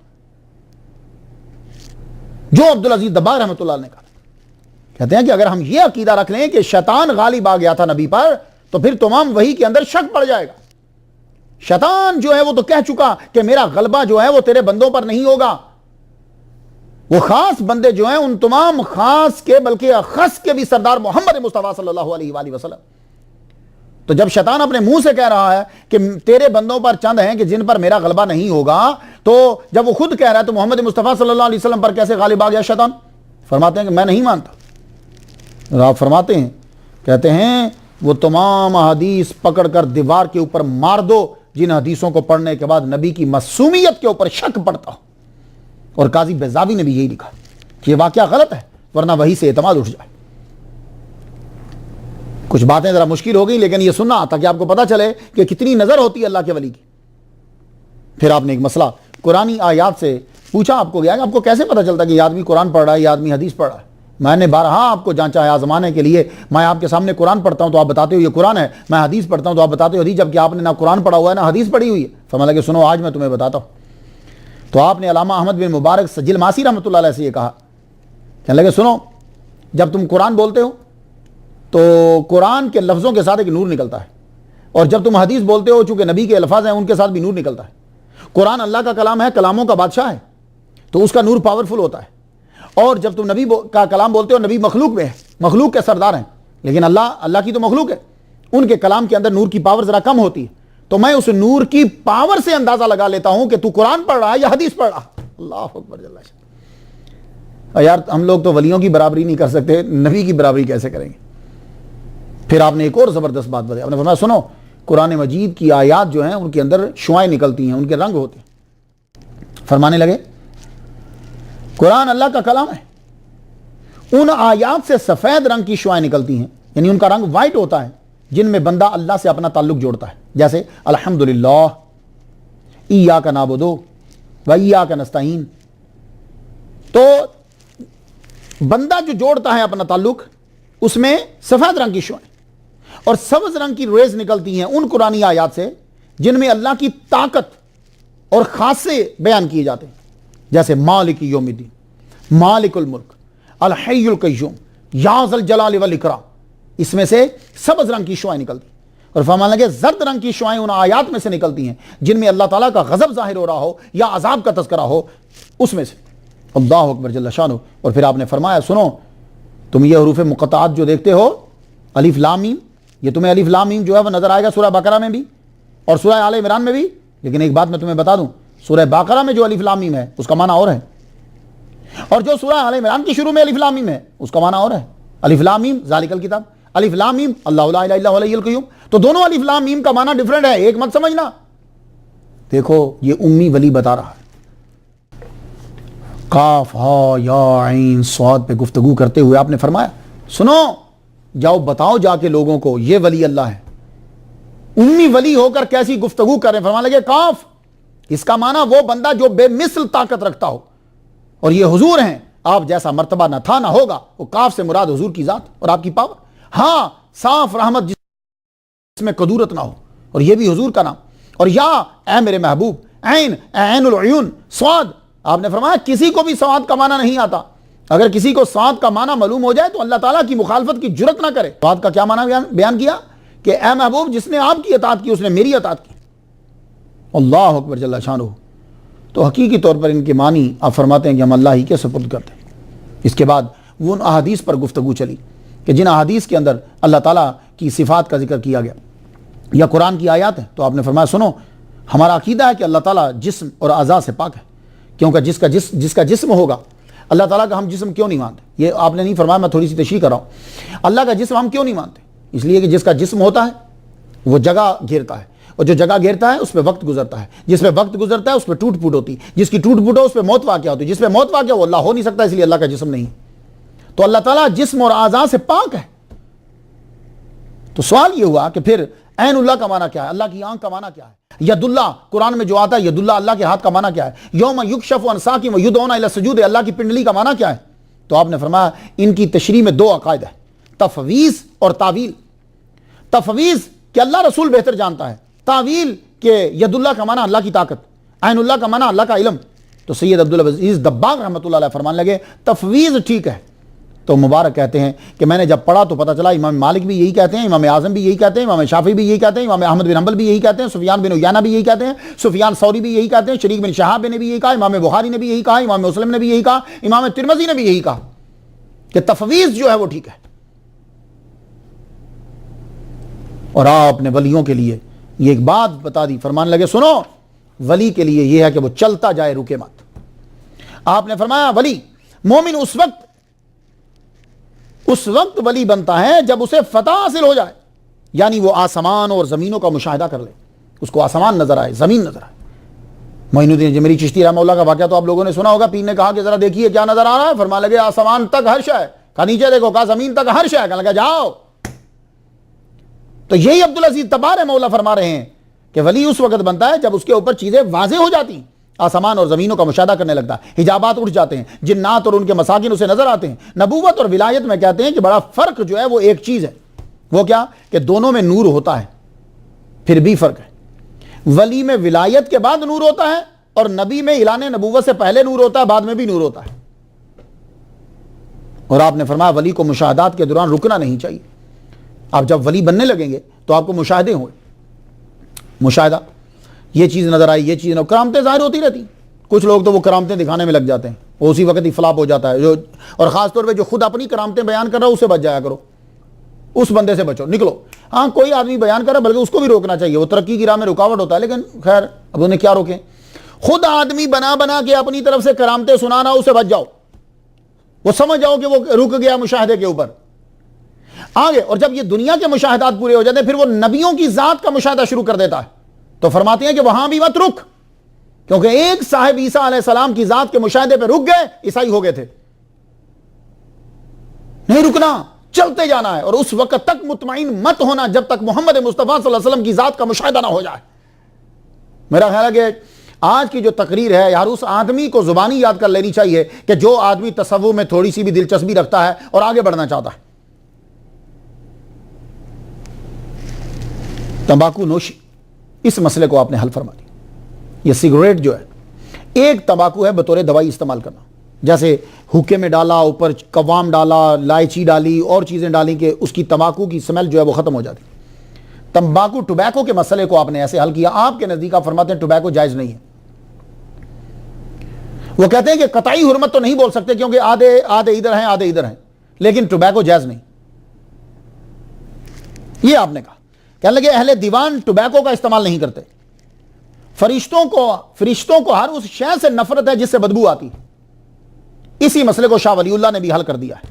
جو عبدالعزیز دباغ رحمۃ اللہ نے کہا۔ کہتے ہیں کہ اگر ہم یہ عقیدہ رکھ لیں کہ شیطان غالب آ گیا تھا نبی پر تو پھر تمام وحی کے اندر شک پڑ جائے گا۔ شیطان جو ہے وہ تو کہہ چکا کہ میرا غلبہ جو ہے وہ تیرے بندوں پر نہیں ہوگا۔ وہ خاص بندے جو ہیں ان تمام خاص کے بلکہ اخص کے بھی سردار محمد مصطفیٰ صلی اللہ علیہ وآلہ وسلم۔ تو جب شیطان اپنے منہ سے کہہ رہا ہے کہ تیرے بندوں پر چند ہیں کہ جن پر میرا غلبہ نہیں ہوگا، تو جب وہ خود کہہ رہا ہے تو محمد مصطفیٰ صلی اللہ علیہ وسلم پر کیسے غالب آ گیا شیطان؟ فرماتے ہیں کہ میں نہیں مانتا۔ آپ فرماتے ہیں، کہتے ہیں وہ تمام حدیث پکڑ کر دیوار کے اوپر مار دو جن حدیثوں کو پڑھنے کے بعد نبی کی معصومیت کے اوپر شک پڑتا ہو. اور قاضی بیضاوی نے بھی یہی لکھا کہ یہ واقعہ غلط ہے ورنہ وہی سے اعتماد اٹھ جائے. کچھ باتیں ذرا مشکل ہو گئی لیکن یہ سننا تاکہ آپ کو پتا چلے کہ کتنی نظر ہوتی ہے اللہ کے ولی کی. پھر آپ نے ایک مسئلہ قرآنی آیات سے پوچھا, آپ کو گیا کہ آپ کو کیسے پتا چلتا کہ یہ آدمی قرآن پڑھ رہا ہے, یہ آدمی حدیث پڑھ رہا ہے. میں نے بارہا آپ کو جانچا ہے آزمانے کے لیے. میں آپ کے سامنے قرآن پڑھتا ہوں تو آپ بتاتے ہو یہ قرآن ہے, میں حدیث پڑھتا ہوں تو آپ بتاتے ہو حدیث, جبکہ آپ نے نہ قرآن پڑھا ہوا ہے نہ حدیث پڑھی ہوئی ہے. فرمایا کہ سنو آج میں تمہیں بتاتا ہوں. تو آپ نے علامہ احمد بن مبارک سجل ماسی رحمۃ اللہ علیہ سے یہ کہا, کہنے لگے سنو, جب تم قرآن بولتے ہو تو قرآن کے لفظوں کے ساتھ ایک نور نکلتا ہے, اور جب تم حدیث بولتے ہو چونکہ نبی کے الفاظ ہیں ان کے ساتھ بھی نور نکلتا ہے. قرآن اللہ کا کلام ہے, کلاموں کا بادشاہ ہے, تو اس کا نور پاورفل ہوتا ہے. اور جب تم نبی کا کلام بولتے ہو, نبی مخلوق میں ہے, مخلوق کے سردار ہیں, لیکن اللہ کی تو مخلوق ہے, ان کے کلام کے اندر نور کی پاور ذرا کم ہوتی ہے. تو میں اس نور کی پاور سے اندازہ لگا لیتا ہوں کہ تو قرآن پڑھ رہا ہے یا حدیث پڑھ رہا. اللہ اکبر جل شانہ. یار ہم لوگ تو ولیوں کی برابری نہیں کر سکتے, نبی کی برابری کیسے کریں گے؟ پھر آپ نے ایک اور زبردست بات بتائی. آپ نے فرمایا سنو, قرآن مجید کی آیات جو ہیں ان کے اندر شعائیں نکلتی ہیں, ان کے رنگ ہوتے ہیں. فرمانے لگے قرآن اللہ کا کلام ہے, ان آیات سے سفید رنگ کی شعائیں نکلتی ہیں, یعنی ان کا رنگ وائٹ ہوتا ہے, جن میں بندہ اللہ سے اپنا تعلق جوڑتا ہے. جیسے الحمدللہ, ایاک نعبد و ایاک نستعین. تو بندہ جو جوڑتا ہے اپنا تعلق, اس میں سفید رنگ کی شعائیں اور سبز رنگ کی ریز نکلتی ہیں ان قرآنی آیات سے جن میں اللہ کی طاقت اور خاصے بیان کیے جاتے ہیں. جیسے مالک یوم الدین, مالک الملک, الحی القیوم, یا ذل جلال والاکرام. اس میں سے سبز رنگ کی شعائیں نکلتی. اور فرمانے لگے زرد رنگ کی شعائیں ان آیات میں سے نکلتی ہیں جن میں اللہ تعالیٰ کا غضب ظاہر ہو رہا ہو یا عذاب کا تذکرہ ہو, اس میں سے. اللہ اکبر جل شانہ. اور پھر آپ نے فرمایا سنو, تم یہ حروف مقطعات جو دیکھتے ہو, الف لام میم, یہ تمہیں الف لام میم جو ہے وہ نظر آئے گا سورہ بقرہ میں بھی اور سورہ آل عمران میں بھی. لیکن ایک بات میں تمہیں بتا دوں, سورہ بقرہ میں جو الف لام میم ہے اس کا معنی اور ہے, اور جو سورہ آل عمران کی شروع میں الف لام میم ہے اس کا معنی اور ہے. الف لام میم ذالک الکتاب, الف لام میم اللہ لا الہ الا هو الحی القیوم. تو دونوں الف لام میم کا معنی ڈیفرنٹ ہے, ایک مت سمجھنا. دیکھو یہ امی ولی بتا رہا ہے. قاف ہا یا عین صاد پہ گفتگو کرتے ہوئے آپ نے فرمایا سنو, جاؤ بتاؤ جا کے لوگوں کو یہ ولی اللہ ہے. امی ولی ہو کر کیسی گفتگو کر رہے ہیں. فرمانے لگے کاف, اس کا معنی وہ بندہ جو بے مثل طاقت رکھتا ہو, اور یہ حضور ہیں, آپ جیسا مرتبہ نہ تھا نہ ہوگا. وہ کاف سے مراد حضور کی ذات اور آپ کی پاور. ہاں صاف رحمت جس میں قدورت نہ ہو, اور یہ بھی حضور کا نام. اور یا اے میرے محبوب, عین عین العیون, سواد. آپ نے فرمایا کسی کو بھی سواد کا معنی نہیں آتا. اگر کسی کو سواد کا معنی معلوم ہو جائے تو اللہ تعالیٰ کی مخالفت کی جرت نہ کرے. سواد کا کیا معنی بیان کیا کہ اے محبوب جس نے آپ کی اطاعت کی اس نے میری اطاعت کی. اللہ اکبر جل شانہ. تو حقیقی طور پر ان کے معنی آپ فرماتے ہیں کہ ہم اللہ ہی کے سپرد کرتے ہیں. اس کے بعد وہ ان احادیث پر گفتگو چلی کہ جن احادیث کے اندر اللہ تعالیٰ کی صفات کا ذکر کیا گیا یا قرآن کی آیات ہیں. تو آپ نے فرمایا سنو, ہمارا عقیدہ ہے کہ اللہ تعالیٰ جسم اور اعضاء سے پاک ہے, کیونکہ جس کا جسم ہوگا, اللہ تعالیٰ کا ہم جسم کیوں نہیں مانتے؟ یہ آپ نے نہیں فرمایا, میں تھوڑی سی تشریح کر رہا ہوں. اللہ کا جسم ہم کیوں نہیں مانتے؟ اس لیے کہ جس کا جسم ہوتا ہے وہ جگہ گھیرتا ہے, اور جو جگہ گھیرتا ہے اس پہ وقت گزرتا ہے, جس پہ وقت گزرتا ہے اس پہ ٹوٹ پھوٹ ہوتی ہے, جس کی ٹوٹ پھوٹ ہو اس پہ موت واقع ہوتی ہے, جس پہ موت واقع وہ اللہ ہو نہیں سکتا, اس لیے اللہ کا جسم نہیں. تو اللہ تعالیٰ جسم اور اعضاء سے پاک ہے. تو سوال یہ ہوا کہ پھر عین اللہ کا معنی کیا ہے, اللہ کی آنکھ کا معنی کیا ہے؟ ید اللہ قرآن میں جو آتا ہے ید اللہ, اللہ کے ہاتھ کا معنی کیا ہے؟ یوم یکشف عن ساق ویدعون الی السجود, اللہ کی پنڈلی کا معنی کیا ہے؟ تو آپ نے فرمایا ان کی تشریح میں دو عقائد ہیں, تفویض اور تعویل. تفویض کہ اللہ رسول بہتر جانتا ہے, تعویل کہ ید اللہ کا معنی اللہ کی طاقت, عین اللہ کا معنی اللہ کا علم. تو سید عبدالعزیز دباغ رحمۃ اللہ علیہ فرمانے لگے تفویض ٹھیک ہے. تو مبارک کہتے ہیں کہ میں نے جب پڑھا تو پتہ چلا امام مالک بھی یہی کہتے ہیں, امام اعظم بھی یہی کہتے ہیں, امام شافعی بھی یہی کہتے ہیں, امام احمد بن حنبل بھی یہی کہتے ہیں, سفیان بن عیینہ بھی یہی کہتے ہیں, سفیان ثوری بھی یہی کہتے ہیں, شریک بن شہاب نے بھی یہی کہا, امام بخاری نے بھی یہی کہا, امام مسلم نے بھی یہی کہا, امام ترمذی نے بھی یہی کہا کہ تفویض جو ہے وہ ٹھیک ہے. اور آپ نے ولیوں کے لیے یہ ایک بات بتا دی. فرمانے لگے سنو, ولی کے لیے یہ ہے کہ وہ چلتا جائے رکے مت. آپ نے فرمایا ولی مومن اس وقت ولی بنتا ہے جب اسے فتح حاصل ہو جائے. یعنی وہ آسمان اور زمینوں کا مشاہدہ کر لے، اس کو آسمان نظر آئے، زمین نظر آئے۔ معین الدین جمیری چشتی رحمہ اللہ کا واقعہ تو آپ لوگوں نے سنا ہوگا، پیر نے کہا کہ ذرا دیکھیے کیا نظر آ رہا ہے، فرما لگے آسمان تک ہر شے، کہا نیچے دیکھو، کہا زمین تک ہر شے، کہا لگا جاؤ۔ تو یہی عبدالعزیز تبار رحمہ اللہ فرما رہے ہیں کہ ولی اس وقت بنتا ہے جب اس کے اوپر چیزیں واضح ہو جاتی ہیں، آسمان اور زمینوں کا مشاہدہ کرنے لگتا ہے، حجابات اٹھ جاتے ہیں، جنات اور ان کے مساکن اسے نظر آتے ہیں۔ نبوت اور ولایت میں کہتے ہیں کہ بڑا فرق جو ہے وہ ایک چیز ہے، وہ کیا کہ دونوں میں نور ہوتا ہے، پھر بھی فرق ہے۔ ولی میں ولایت کے بعد نور ہوتا ہے، اور نبی میں اعلان نبوت سے پہلے نور ہوتا ہے، بعد میں بھی نور ہوتا ہے۔ اور آپ نے فرمایا ولی کو مشاہدات کے دوران رکنا نہیں چاہیے۔ آپ جب ولی بننے لگیں گے تو آپ کو مشاہدے ہوں گے، مشاہدہ، یہ چیز نظر آئی، یہ چیز، کرامتیں ظاہر ہوتی رہتی۔ کچھ لوگ تو وہ کرامتیں دکھانے میں لگ جاتے ہیں، وہ اسی وقت ہی فلاپ ہو جاتا ہے۔ اور خاص طور پہ جو خود اپنی کرامتیں بیان کر رہا ہے، اسے بچ جایا کرو، اس بندے سے بچو، نکلو۔ ہاں کوئی آدمی بیان کر رہا ہے بلکہ اس کو بھی روکنا چاہیے، وہ ترقی کی راہ میں رکاوٹ ہوتا ہے، لیکن خیر اب انہیں کیا روکیں۔ خود آدمی بنا بنا کے اپنی طرف سے کرامتیں سنانا، اسے بچ جاؤ، وہ سمجھ جاؤ کہ وہ رک گیا مشاہدے کے اوپر آگے۔ اور جب یہ دنیا کے مشاہدات پورے ہو جاتے ہیں، پھر وہ نبیوں کی ذات کا مشاہدہ شروع کر دیتا ہے، تو فرماتے ہیں کہ وہاں بھی مت رک، کیونکہ ایک صاحب عیسیٰ علیہ السلام کی ذات کے مشاہدے پہ رک گئے، عیسائی ہو گئے تھے۔ نہیں رکنا، چلتے جانا ہے، اور اس وقت تک مطمئن مت ہونا جب تک محمد مصطفیٰ صلی اللہ علیہ وسلم کی ذات کا مشاہدہ نہ ہو جائے۔ میرا خیال ہے کہ آج کی جو تقریر ہے یار، اس آدمی کو زبانی یاد کر لینی چاہیے کہ جو آدمی تصوف میں تھوڑی سی بھی دلچسپی رکھتا ہے اور آگے بڑھنا چاہتا ہے۔ تمباکو نوشی، اس مسئلے کو آپ نے حل فرما دیا۔ یہ سگریٹ جو ہے، ایک تمباکو ہے بطور دوائی استعمال کرنا، جیسے حکے میں ڈالا، اوپر قوام ڈالا، الائچی ڈالی اور چیزیں ڈالی کہ اس کی تمباکو کی سمیل جو ہے وہ ختم ہو جاتی۔ تمباکو ٹوبیکو کے مسئلے کو آپ نے ایسے حل کیا، آپ کے نزدیک آپ فرماتے ہیں ٹوبیکو جائز نہیں ہے۔ وہ کہتے ہیں کہ قطعی حرمت تو نہیں بول سکتے کیونکہ آدھے ادھر ہیں آدھے ادھر ہیں، لیکن ٹوبیکو جائز نہیں، یہ آپ نے کہا۔ کہنے لگے اہل دیوان ٹوبیکو کا استعمال نہیں کرتے، فرشتوں کو ہر اس شے سے نفرت ہے جس سے بدبو آتی۔ اسی مسئلے کو شاہ ولی اللہ نے بھی حل کر دیا ہے۔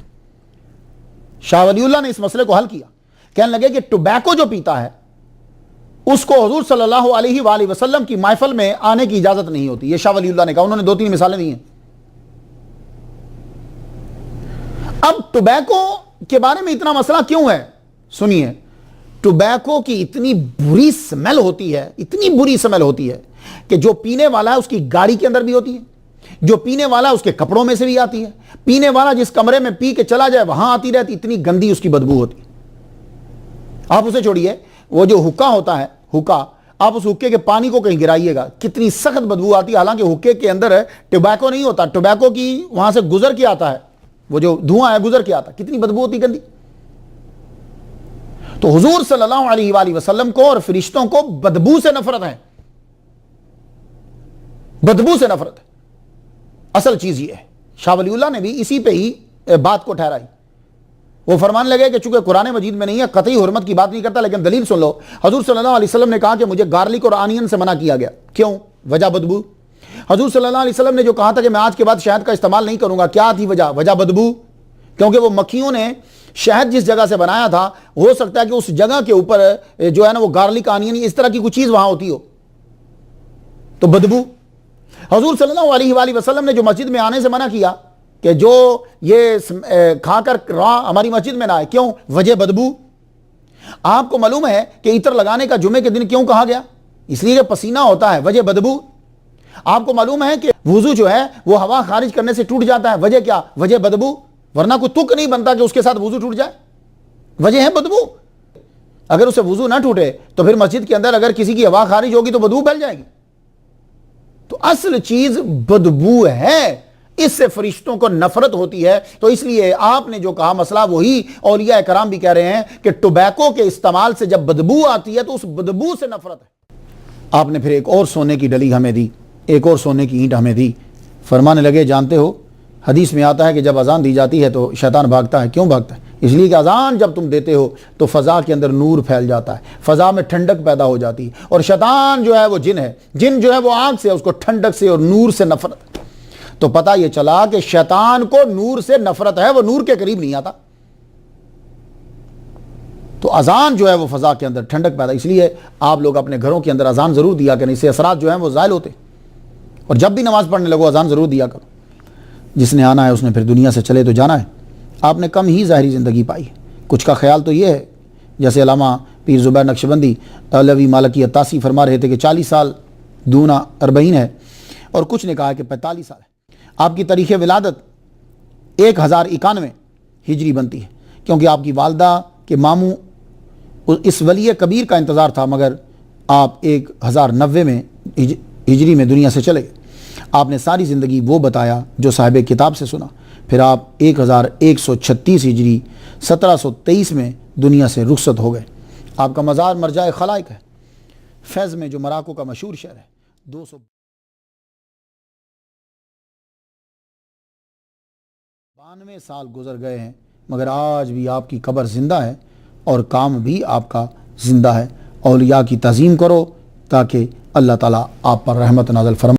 شاہ ولی اللہ نے اس مسئلے کو حل کیا، کہنے لگے کہ ٹوبیکو جو پیتا ہے اس کو حضور صلی اللہ علیہ وآلہ وسلم کی محفل میں آنے کی اجازت نہیں ہوتی۔ یہ شاہ ولی اللہ نے کہا، انہوں نے 2-3 مثالیں دی ہیں۔ اب ٹوبیکو کے بارے میں اتنا مسئلہ کیوں ہے؟ سنیے، ٹوبیکو کی اتنی بری سمیل ہوتی ہے، اتنی بری سمیل ہوتی ہے کہ جو پینے والا ہے اس کی گاڑی کے اندر بھی ہوتی ہے، جو پینے والا اس کے کپڑوں میں سے بھی آتی ہے، پینے والا جس کمرے میں پی کے چلا جائے وہاں آتی رہتی، اتنی گندی اس کی بدبو ہوتی ہے۔ آپ اسے چھوڑیے، وہ جو حکا ہوتا ہے، حکا، آپ اس حکے کے پانی کو کہیں گرائیے گا، کتنی سخت بدبو آتی ہے، حالانکہ حکے کے اندر ٹوبیکو نہیں ہوتا، ٹوبیکو کی وہاں سے گزر کے آتا ہے، وہ جو دھواں ہے گزر کے آتا ہے، کتنی بدبو ہوتی گندی۔ تو حضور صلی اللہ علیہ وآلہ وسلم کو اور فرشتوں کو بدبو سے نفرت ہے، بدبو سے نفرت ہے۔ اصل چیز یہ ہے، شاہ ولی اللہ نے بھی اسی پہ ہی بات کو ٹھہرائی۔ وہ فرمانے لگے کہ چونکہ قرآن مجید میں نہیں ہے، قطعی حرمت کی بات نہیں کرتا، لیکن دلیل سن لو۔ حضور صلی اللہ علیہ وسلم نے کہا کہ مجھے گارلک اور آنین سے منع کیا گیا، کیوں؟ وجہ بدبو۔ حضور صلی اللہ علیہ وسلم نے جو کہا تھا کہ میں آج کے بعد شہد کا استعمال نہیں کروں گا، کیا تھی وجہ بدبو، کیونکہ وہ مکھیوں نے شہد جس جگہ سے بنایا تھا، ہو سکتا ہے کہ اس جگہ کے اوپر جو ہے نا وہ گارلک آنین اس طرح کی کوئی چیز وہاں ہوتی ہو، تو بدبو۔ حضور صلی اللہ علیہ وآلہ وسلم نے جو مسجد میں آنے سے منع کیا کہ جو یہ کھا کر ہماری مسجد میں نہ آئے، کیوں؟ وجہ بدبو۔ آپ کو معلوم ہے کہ عطر لگانے کا جمعے کے دن کیوں کہا گیا؟ اس لیے کہ پسینہ ہوتا ہے، وجہ بدبو۔ آپ کو معلوم ہے کہ وضو جو ہے وہ ہوا خارج کرنے سے ٹوٹ جاتا ہے، وجہ کیا؟ وجہ بدبو، ورنہ کوئی تک نہیں بنتا کہ اس کے ساتھ وضو ٹوٹ جائے، وجہ ہے بدبو۔ اگر اسے وضو نہ ٹوٹے تو پھر مسجد کے اندر اگر کسی کی ہوا خارج ہوگی تو بدبو پھیل جائے گی۔ تو اصل چیز بدبو ہے، اس سے فرشتوں کو نفرت ہوتی ہے۔ تو اس لیے آپ نے جو کہا مسئلہ وہی اولیاء کرام بھی کہہ رہے ہیں کہ ٹوبیکو کے استعمال سے جب بدبو آتی ہے تو اس بدبو سے نفرت ہے۔ آپ نے پھر ایک اور سونے کی ڈلی ہمیں دی، ایک اور سونے کی اینٹ ہمیں دی۔ فرمانے لگے جانتے ہو حدیث میں آتا ہے کہ جب اذان دی جاتی ہے تو شیطان بھاگتا ہے، کیوں بھاگتا ہے؟ اس لیے کہ اذان جب تم دیتے ہو تو فضا کے اندر نور پھیل جاتا ہے، فضا میں ٹھنڈک پیدا ہو جاتی ہے، اور شیطان جو ہے وہ جن ہے، جن جو ہے وہ آگ سے، اس کو ٹھنڈک سے اور نور سے نفرت۔ تو پتہ یہ چلا کہ شیطان کو نور سے نفرت ہے، وہ نور کے قریب نہیں آتا۔ تو اذان جو ہے وہ فضا کے اندر ٹھنڈک پیدا، اس لیے آپ لوگ اپنے گھروں کے اندر اذان ضرور دیا کریں، اس سے اثرات جو ہیں وہ زائل ہوتے، اور جب بھی نماز پڑھنے لگو اذان ضرور دیا کرو۔ جس نے آنا ہے اس نے پھر دنیا سے چلے تو جانا ہے، آپ نے کم ہی ظاہری زندگی پائی، کچھ کا خیال تو یہ ہے، جیسے علامہ پیر زبیر نقشبندی علوی مالکی عطاسی فرما رہے تھے کہ 40 سال دونا 40 ہے، اور کچھ نے کہا کہ 45 سال ہے۔ آپ کی تاریخ ولادت 1091 ہجری بنتی ہے، کیونکہ آپ کی والدہ کے ماموں اس ولی کبیر کا انتظار تھا، مگر آپ 1090 میں ہجری میں دنیا سے چلے گئے۔ آپ نے ساری زندگی وہ بتایا جو صاحب کتاب سے سنا، پھر آپ 1136 ہجری 1723 میں دنیا سے رخصت ہو گئے۔ آپ کا مزار مرجع خلائق ہے، فیض میں جو مراکو کا مشہور شہر ہے۔ 292 سال گزر گئے ہیں، مگر آج بھی آپ کی قبر زندہ ہے اور کام بھی آپ کا زندہ ہے۔ اولیاء کی تعظیم کرو تاکہ اللہ تعالیٰ آپ پر رحمت نازل فرمائے۔